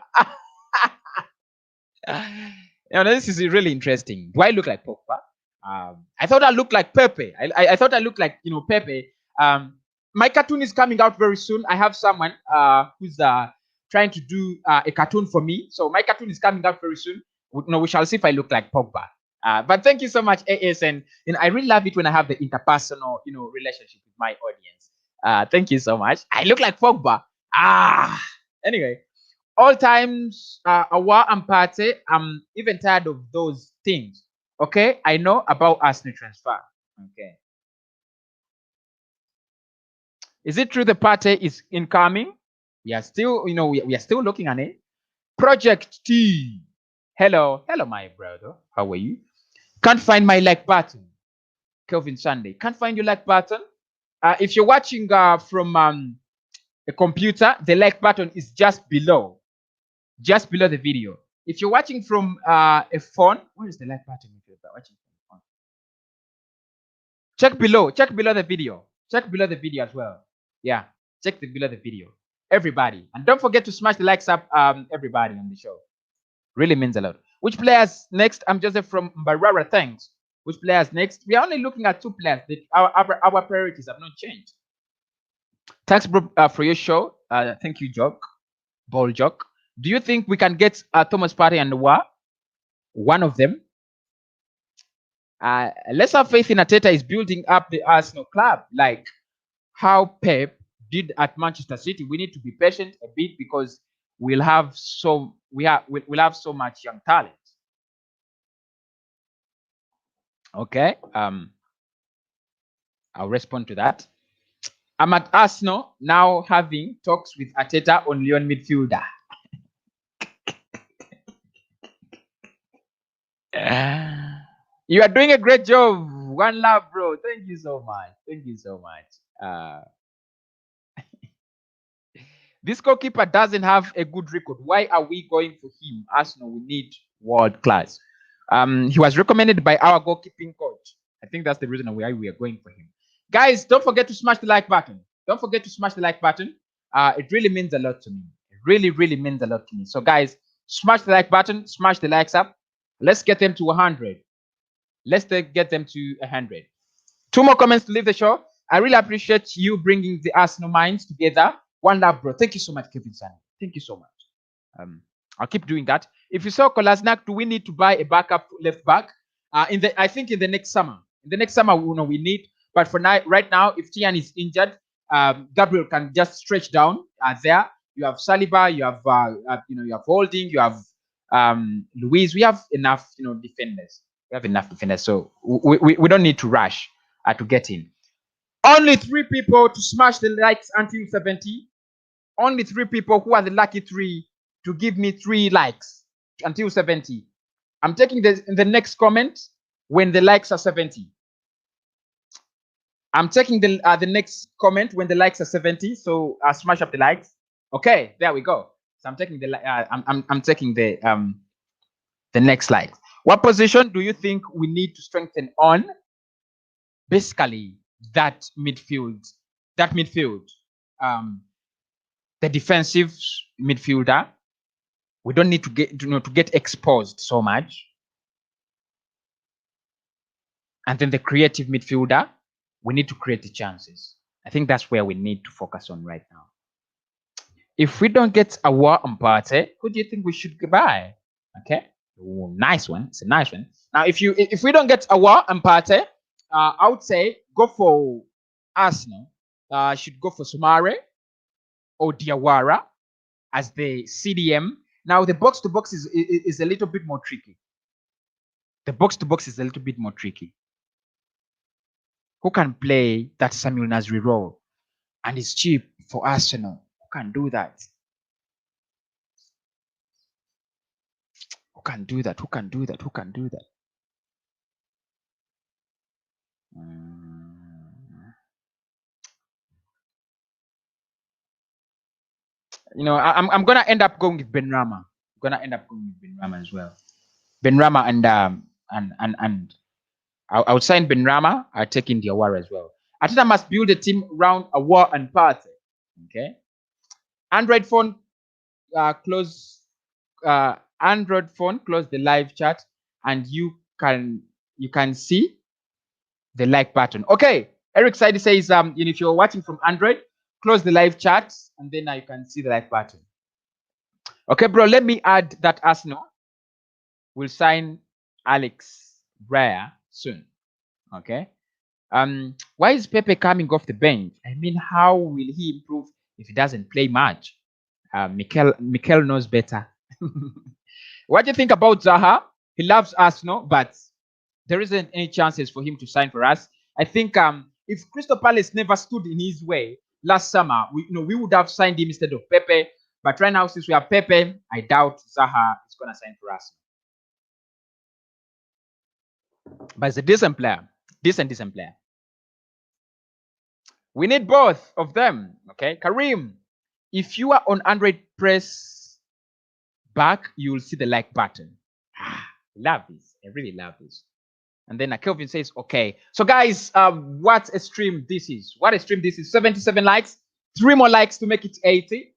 This is really interesting. Do I look like Pogba? I thought I looked like Pepe. I thought I looked like Pepe. My cartoon is coming out very soon. I have someone who's trying to do a cartoon for me. So my cartoon is coming out very soon. We shall see if I look like Pogba. But thank you so much, AS, and I really love it when I have the interpersonal, relationship with my audience. Thank you so much. I look like Pogba. Anyway, all times, Aouar and Partey, I'm even tired of those things. Okay, I know about Arsenal transfer. Okay, is it true the Partey is incoming? We are still, we are still looking at it. Project T. Hello, my brother. How are you? Can't find my like button. Kelvin Sunday. Can't find your like button. If you're watching from a computer, the like button is just below the video. If you're watching from a phone, where is the like button? If you're watching from a phone, check below the video. Check below the video as well. Yeah, check below the video. Everybody, and don't forget to smash the likes up. Everybody on the show. Really means a lot. Which players next? I'm Joseph from Mbarara. Thanks. Which players next? We are only looking at 2 players. Our priorities have not changed. Thanks, bro, for your show. Thank you, Ball Jock. Do you think we can get Thomas Partey and Aouar? One of them. Let's have faith in Arteta is building up the Arsenal club like how Pep did at Manchester City. We need to be patient a bit because we'll have so much young talent. Okay. I'll respond to that. I'm at Arsenal now having talks with Arteta on Lyon midfielder. You are doing a great job. One love, bro. Thank you so much. This goalkeeper doesn't have a good record. Why are we going for him? Arsenal, we need world class. He was recommended by our goalkeeping coach. I think that's the reason why we are going for him. Guys, don't forget to smash the like button. Don't forget to smash the like button. It really means a lot to me. It really, really means a lot to me. So, guys, smash the like button. Smash the likes up. Let's get them to 100. Let's get them to 100. 2 more comments to leave the show. I really appreciate you bringing the Arsenal minds together. One love, bro. Thank you so much, Kevin San. Thank you so much. I'll keep doing that. If you saw Kolasinac, do we need to buy a backup left back? I think in the next summer. In the next summer, we need. But for now, right now, if Tian is injured, Gabriel can just stretch down there. You have Saliba, you have you have Holding, you have Luis. We have enough defenders. We have enough defenders, so we don't need to rush to get in. Only 3 people to smash the likes until 70. Only 3 people who are the lucky 3 to give me 3 likes until 70. I'm taking the next comment when the likes are 70. I'm taking the next comment when the likes are 70. So smash up the likes. Okay, there we go. So I'm taking the I'm taking the next like. What position do you think we need to strengthen on? Basically, that midfield. The defensive midfielder. We don't need to get exposed so much. And then the creative midfielder, we need to create the chances. I think that's where we need to focus on right now. If we don't get Aouar and Partey, who do you think we should buy? Okay, ooh, nice one. It's a nice one. Now, if we don't get Aouar and Partey, I would say go for Arsenal. Should go for Sumare or Diawara as the CDM. Now, the box to box is a little bit more tricky. The box to box is a little bit more tricky. Who can play that Samuel Nasri role? And it's cheap for Arsenal. Who can do that? Who can do that? Who can do that? Who can do that? I'm gonna end up going with Benrahma. I'm gonna end up going with Benrahma as well. Benrahma and I would sign Benrahma. I take in Aouar as well. Arteta must build a team around Aouar and Partey. Okay. Android phone, close. Android phone, close the live chat, and you can see the like button. Okay. Eric Saidi says, if you're watching from Android, close the live chat, and then you can see the like button. Okay, bro. Let me add that Arsenal will sign Alex Raya soon. Okay. Why is Pepe coming off the bench? I mean, how will he improve if he doesn't play much? Mikel knows better. What do you think about Zaha? He loves Arsenal, but there isn't any chances for him to sign for us. I think if Crystal Palace never stood in his way last summer, we would have signed him instead of Pepe. But right now, since we have Pepe, I doubt Zaha is gonna sign for us. But it's a decent player. Decent player. We need both of them. Okay, Karim, if you are on Android, press back, you will see the like button. Love this. I really love this. And then Kelvin says, okay. So guys, what a stream this is. What a stream this is. 77 likes. 3 more likes to make it 80.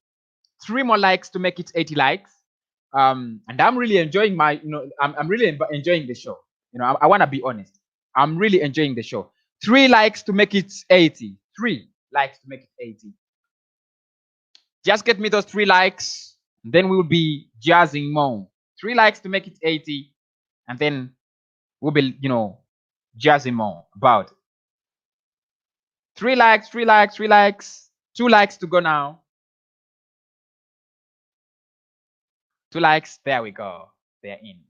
3 more likes to make it 80 likes. And I'm really enjoying I'm really enjoying the show. I want to be honest. I'm really enjoying the show. 3 likes to make it 80. 3 likes to make it 80. Just get me those 3 likes, and then we'll be jazzing more. 3 likes to make it 80, and then we'll be, jazzing more about it. 3 likes, 3 likes, 3 likes. 2 likes to go now. 2 likes. There we go. They're in.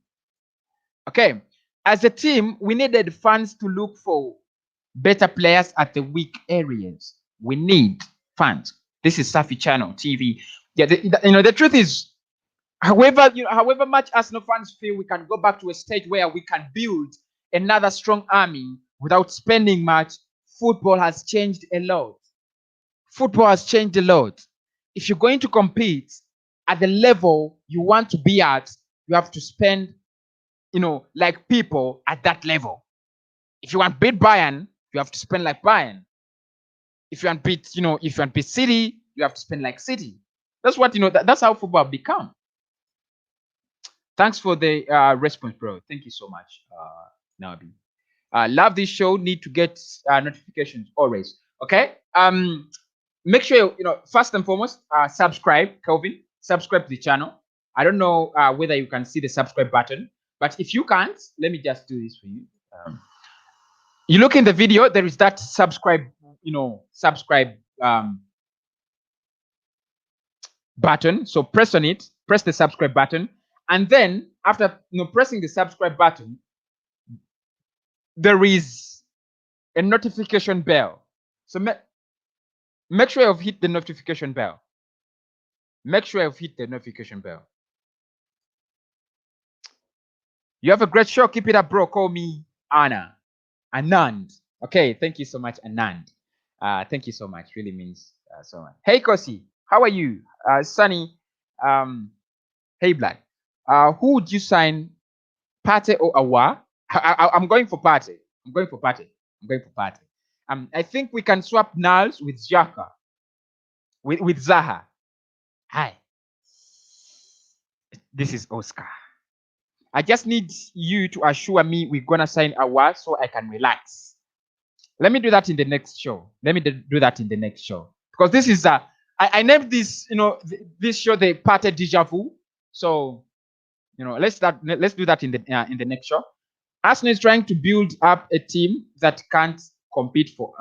Okay. As a team, we needed fans to look for better players at the weak areas. We need fans. This is Safi Channel TV. Yeah, the truth is, however much Arsenal fans feel we can go back to a stage where we can build another strong army without spending much, football has changed a lot. Football has changed a lot. If you're going to compete at the level you want to be at, you have to spend, like people at that level. If you want to beat Bayern, you have to spend like Bayern. If you want to beat, if you want to beat City, you have to spend like City. That's what that's how football become. Thanks for the response, bro. Thank you so much, Nabi. Love this show. Need to get notifications always. Okay. Make sure first and foremost, subscribe, Kelvin. Subscribe to the channel. I don't know whether you can see the subscribe button, but if you can't, let me just do this for you. You look in the video. There is that subscribe, subscribe button. So press on it. Press the subscribe button, and then after pressing the subscribe button, there is a notification bell. So make sure you've hit the notification bell. Make sure you've hit the notification bell. You have a great show. Keep it up, bro. Call me Anand. Okay, thank you so much, Anand. Thank you so much. Really means so much. Hey, Kosi, how are you? Sunny. Hey, Blood. Who would you sign, Partey or Aouar? I'm going for Partey. I'm going for Partey. I think we can swap Nals with Xhaka. With Zaha. Hi. This is Oscar. I just need you to assure me we're gonna sign Aouar so I can relax. Let me do that in the next show. Because this is I named this this show the Partey Deja Vu. So let's do that in the next show. Arsenal is trying to build up a team that can compete for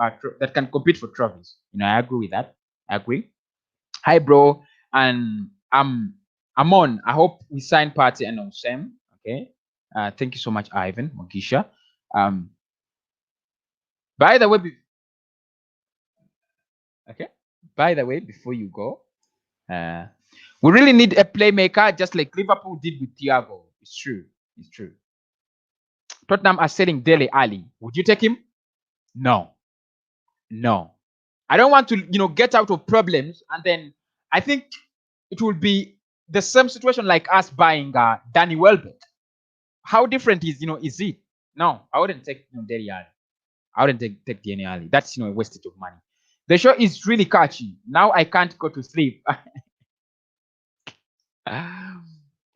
trophies. I agree with that. I agree. Hi, bro, and I'm on. I hope we sign Partey and Osem. Okay. Thank you so much, Ivan Mogisha. By the way, before you go, we really need a playmaker, just like Liverpool did with Thiago. It's true. Tottenham are selling Dele Alli. Would you take him? No. I don't want to, get out of problems, and then I think it will be the same situation like us buying Danny Welbeck. How different is it? No, I wouldn't take Dele Alli. I wouldn't take Dele Alli. That's a wastage of money. The show is really catchy. Now I can't go to sleep.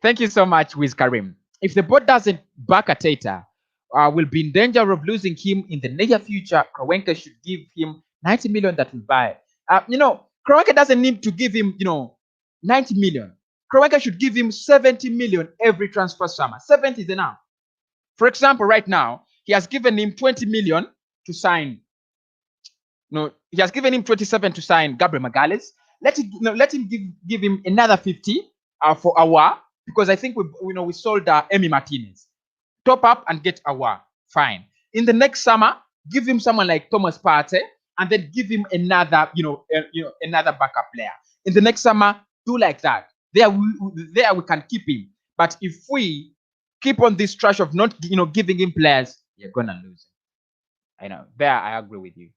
Thank you so much, Wiz Karim. If the board doesn't back Arteta, will be in danger of losing him in the near future. Kroenke should give him 90 million that will buy. Kroenke doesn't need to give him, 90 million. Kroenke should give him 70 million every transfer summer. 70 is enough. For example, right now, he has given him 20 million to sign. He has given him 27 to sign Gabriel Magalhaes. Let him give him another 50 for Aouar, because I think we sold Emi Martinez. Top up and get Aouar. Fine. In the next summer, give him someone like Thomas Partey, and then give him another, another backup player. In the next summer, do like that. There we can keep him. But if we keep on this trash of not, giving him players, you're gonna lose. I know. There, I agree with you.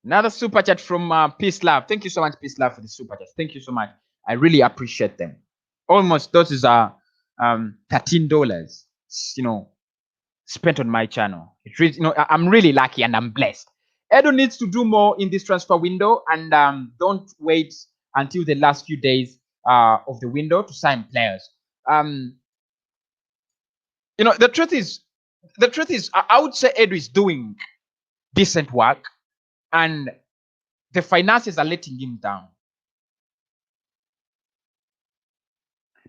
Another super chat from Peace Love. Thank you so much, Peace Love, for the super chat. Thank you so much. I really appreciate them. Almost those are $13, spent on my channel. It really, I'm really lucky and I'm blessed. Edo needs to do more in this transfer window, and don't wait until the last few days of the window to sign players. The truth is, I would say Edo is doing decent work, and the finances are letting him down,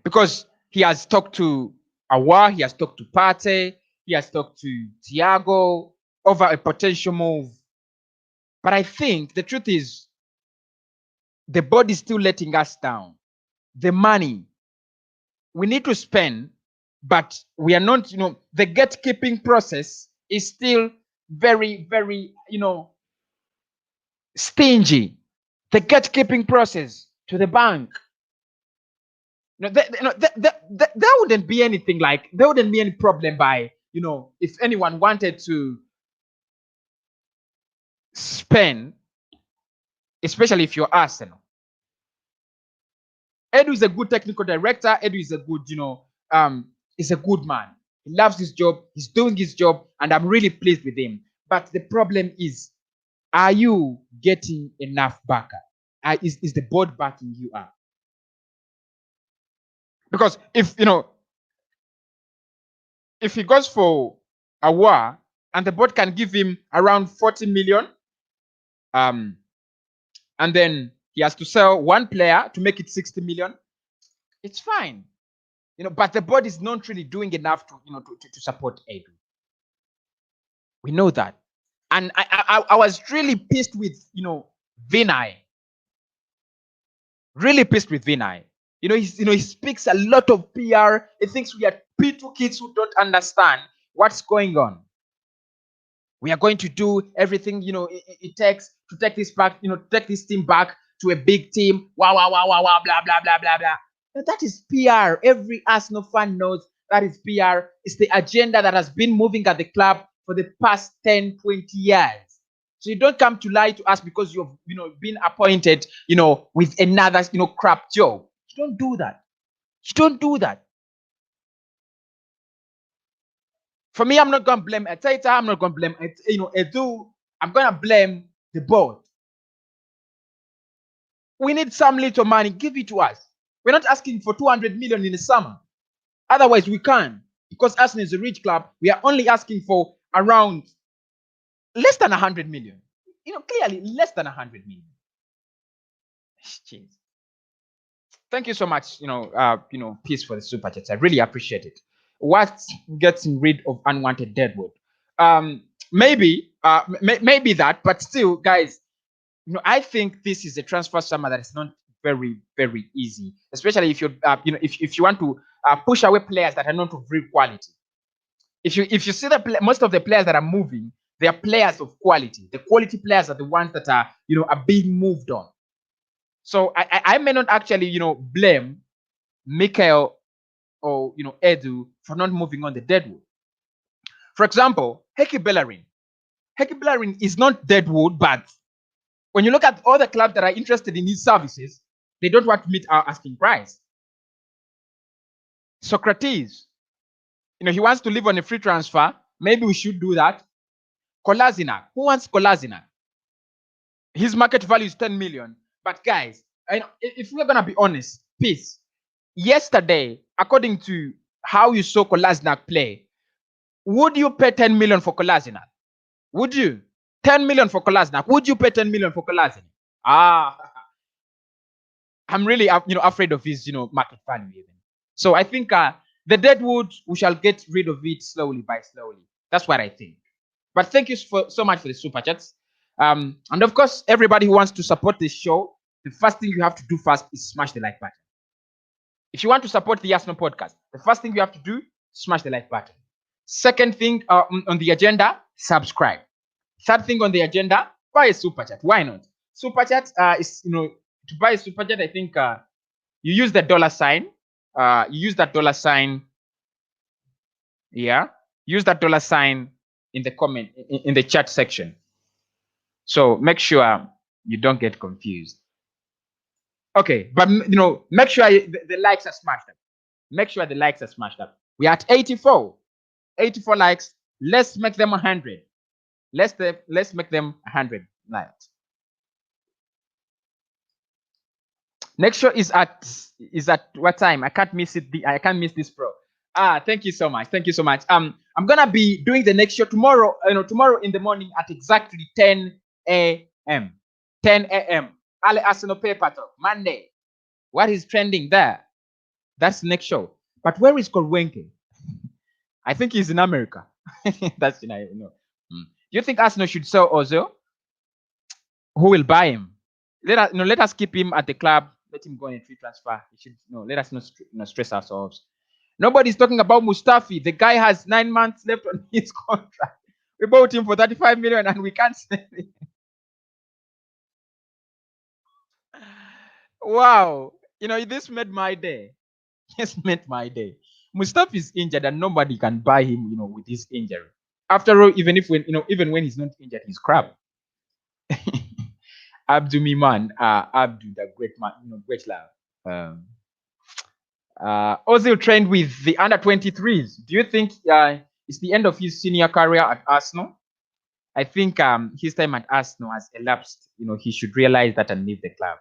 because he has talked to Aouar, he has talked to Partey, he has talked to Thiago over a potential move. But I think the truth is, the board is still letting us down. The money we need to spend, but we are not, the gatekeeping process is still very, very, stingy. The gatekeeping process to the bank. There wouldn't be anything like, there wouldn't be any problem by, if anyone wanted to spend, especially if you're Arsenal. Edu is a good technical director. Edu is a good, is a good man. He loves his job. He's doing his job, and I'm really pleased with him. But the problem is, are you getting enough backer? Is the board backing you up? Because if he goes for Aouar and the board can give him around 40 million, and then he has to sell one player to make it 60 million, it's fine. But the board is not really doing enough to support Edu. We know that. And I was really pissed with, Vinay. Really pissed with Vinay. He speaks a lot of PR. He thinks we are P2 kids who don't understand what's going on. We are going to do everything, it takes to take this back, take this team back to a big team. Wow, wow, wow, wow, wow, blah, blah, blah, blah, blah. Now, that is PR. Every Arsenal fan knows that is PR. It's the agenda that has been moving at the club for the past 10, 20 years. So you don't come to lie to us because you've, been appointed, with another, crap job. You don't do that. You don't do that. For me, I'm not going to blame Arteta. I'm not going to blame, Edu. I'm going to blame the board. We need some little money. Give it to us. We're not asking for 200 million in the summer. Otherwise, we can't. Because Arsenal is a rich club, we are only asking for around less than 100 million. Clearly less than 100 million. Jeez. Thank you so much, Peace for the super chats. I really appreciate it. What's getting rid of unwanted deadwood? Maybe that, but still, guys, I think this is a transfer summer that is not very, very easy, especially if you're, if you want to push away players that are not of real quality. If you see most of the players that are moving, they are players of quality. The quality players are the ones that are, are being moved on. So I may not actually, blame Mikel or, Edu for not moving on the deadwood. For example, Heki Bellerin. Heki Bellerin is not deadwood, but when you look at all the clubs that are interested in his services, they don't want to meet our asking price. Socrates, he wants to live on a free transfer. Maybe we should do that. Kolasinac. Who wants Kolasinac? His market value is 10 million. But guys, if we're going to be honest, Peace, yesterday, according to how you saw Kolasinac play, would you pay 10 million for Kolasinac? Would you? 10 million for Kolasinac. Would you pay 10 million for Kolasinac? I'm really, afraid of his, market value even. So I think the deadwood, we shall get rid of it slowly by slowly. That's what I think. But thank you so much for the super chats. And of course, everybody who wants to support this show, the first thing you have to do first is smash the like button. If you want to support the Arsenal podcast, the first thing you have to do, smash the like button. Second thing on the agenda, subscribe. Third thing on the agenda, buy a super chat. Why not? Super chat is, to buy a super chat, I think you use the $sign. You use that $sign. Yeah. Use that $sign in the comment, in the chat section. So make sure you don't get confused. Okay, but make sure the likes are smashed up. Make sure the likes are smashed up. We are at 84 likes. Let's make them 100. Let's make them 100 likes. Next show is at what time? I can't miss it. I can't miss this, bro. Thank you so much. Thank you so much. I'm gonna be doing the next show tomorrow. Tomorrow in the morning at exactly 10 a.m. 10 a.m. Ale Arsenal paper talk. Monday. What is trending there? That's the next show. But where is Korwenke? I think he's in America. That's Do you think Arsenal should sell Ozil? Who will buy him? Let us keep him at the club. Let him go on a free transfer. Let us not stress ourselves. Nobody's talking about Mustafi. The guy has 9 months left on his contract. We bought him for 35 million and we can't sell it. Wow. This made my day. This made my day. Mustafi is injured and nobody can buy him, with his injury. After all, even when he's not injured, he's crap. Abdu Miman, Abdu, the great man, great love. Ozil trained with the under 23s. Do you think it's the end of his senior career at Arsenal? I think his time at Arsenal has elapsed. He should realize that and leave the club.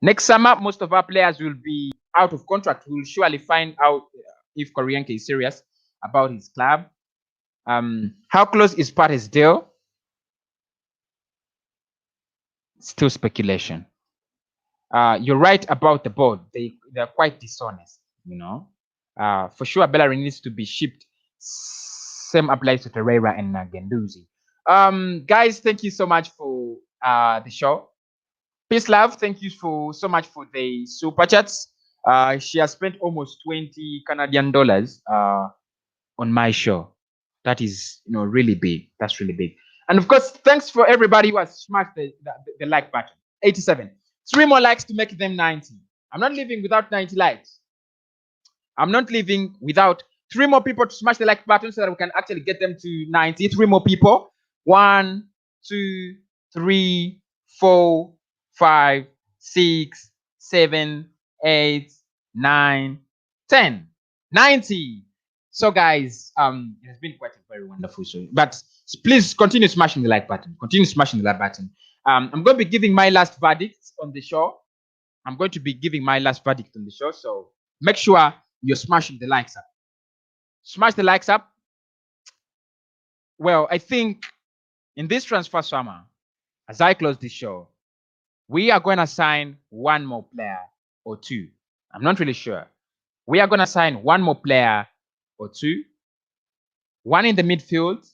Next summer, most of our players will be out of contract. We'll surely find out if Koreanke is serious about his club. How close is Partey's deal? Still speculation. You're right about the board. They're quite dishonest, For sure, Bellerin needs to be shipped. Same applies to Torreira and Genduzi. Guys, thank you so much for the show. Peace, love. Thank you so much for the super chats. She has spent almost 20 Canadian dollars on my show. That is, really big. That's really big. And of course, thanks for everybody who has smashed the like button. 87. 3 more likes to make them 90. I'm not leaving without 90 likes. I'm not leaving without 3 more people to smash the like button so that we can actually get them to 90. 3 more people. 1, 2, 3, 4, 5, 6, 7, 8, 9, 10. 90. So guys, it has been quite a very wonderful show. But please continue smashing the like button. Continue smashing the like button. I'm going to be giving my last verdict on the show. So make sure you're smashing the likes up. Smash the likes up. Well, I think in this transfer summer, as I close this show, we are going to sign 1 more player or 2. I'm not really sure. We are going to sign 1 more player or 2. 1 in the midfield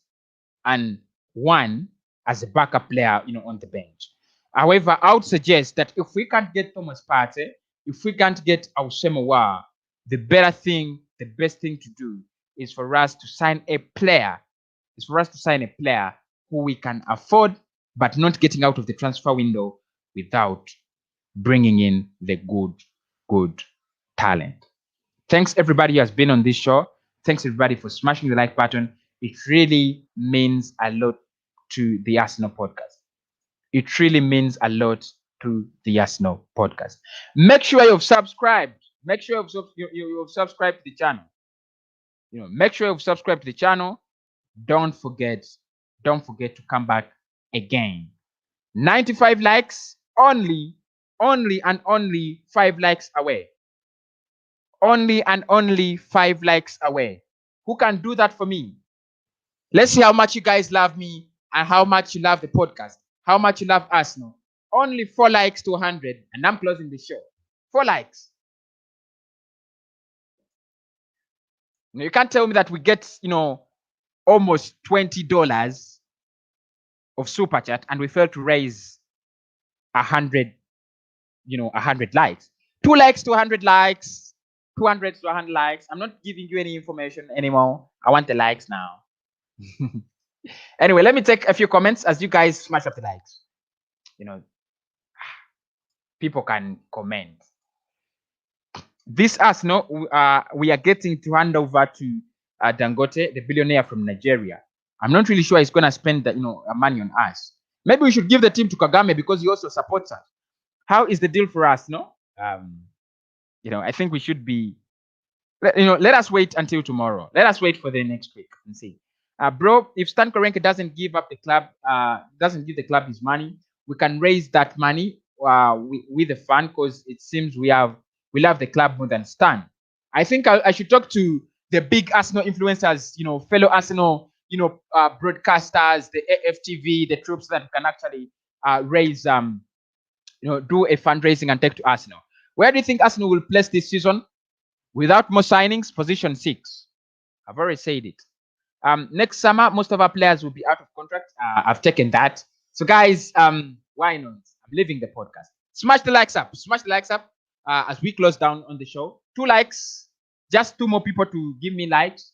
and 1 as a backup player, on the bench. However, I would suggest that if we can't get Thomas Partey, if we can't get Aouar, the best thing to do is for us to sign a player. Who we can afford, but not getting out of the transfer window without bringing in the good talent. Thanks everybody who has been on this show. Thanks everybody for smashing the like button. It really means a lot to the Arsenal podcast. It really means a lot to the Arsenal podcast. Make sure you've subscribed. Make sure you've subscribed to the channel. Make sure you've subscribed to the channel. Don't forget to come back again. 95 likes, only 5 likes away. Only 5 likes away. Who can do that for me? Let's see how much you guys love me and how much you love the podcast. How much you love Arsenal. Only 4 likes to 100, and I'm closing the show. 4 likes. You can't tell me that we get, almost $20 of super chat and we failed to raise 100 likes. 2 likes to 100 likes, 200 to 100 likes. I'm not giving you any information anymore. I want the likes now. Anyway, let me take a few comments as you guys smash up the likes. People can comment. This Arsenal, we are getting to hand over to Dangote, the billionaire from Nigeria. I'm not really sure he's going to spend money on us. Maybe we should give the team to Kagame because he also supports us. How is the deal for us? No, I think we should be. Let us wait until tomorrow. Let us wait for the next week and see. Bro, if Stan Kroenke doesn't give up the club, doesn't give the club his money, we can raise that money with the fund because it seems we love the club more than Stan. I think I should talk to the big Arsenal influencers, fellow Arsenal, broadcasters, the AFTV, the troops that can actually raise, do a fundraising and take to Arsenal. Where do you think Arsenal will place this season? Without more signings, position 6. I've already said it. Next summer, most of our players will be out of contract. I've taken that. So guys, why not? I'm leaving the podcast. Smash the likes up. Smash the likes up as we close down on the show. 2 likes. Just 2 more people to give me likes.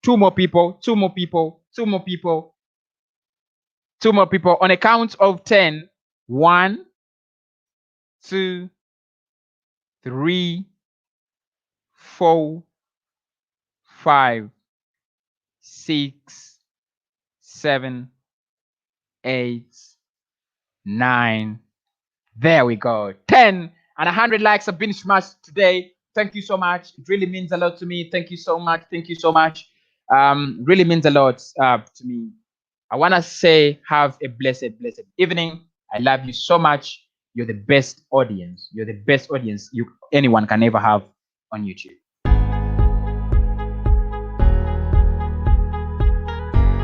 2 more people. 2 more people. 2 more people. 2 more people. On a count of 10. 1, 2, 3, 4, 5, 6, 7, 8, 9. There we go. 10 and 100 likes have been smashed today. Thank you so much. It really means a lot to me. Thank you so much. Thank you so much. Really means a lot to me. I want to say have a blessed evening. I love you so much. You're the best audience. You're the best audience anyone can ever have on YouTube.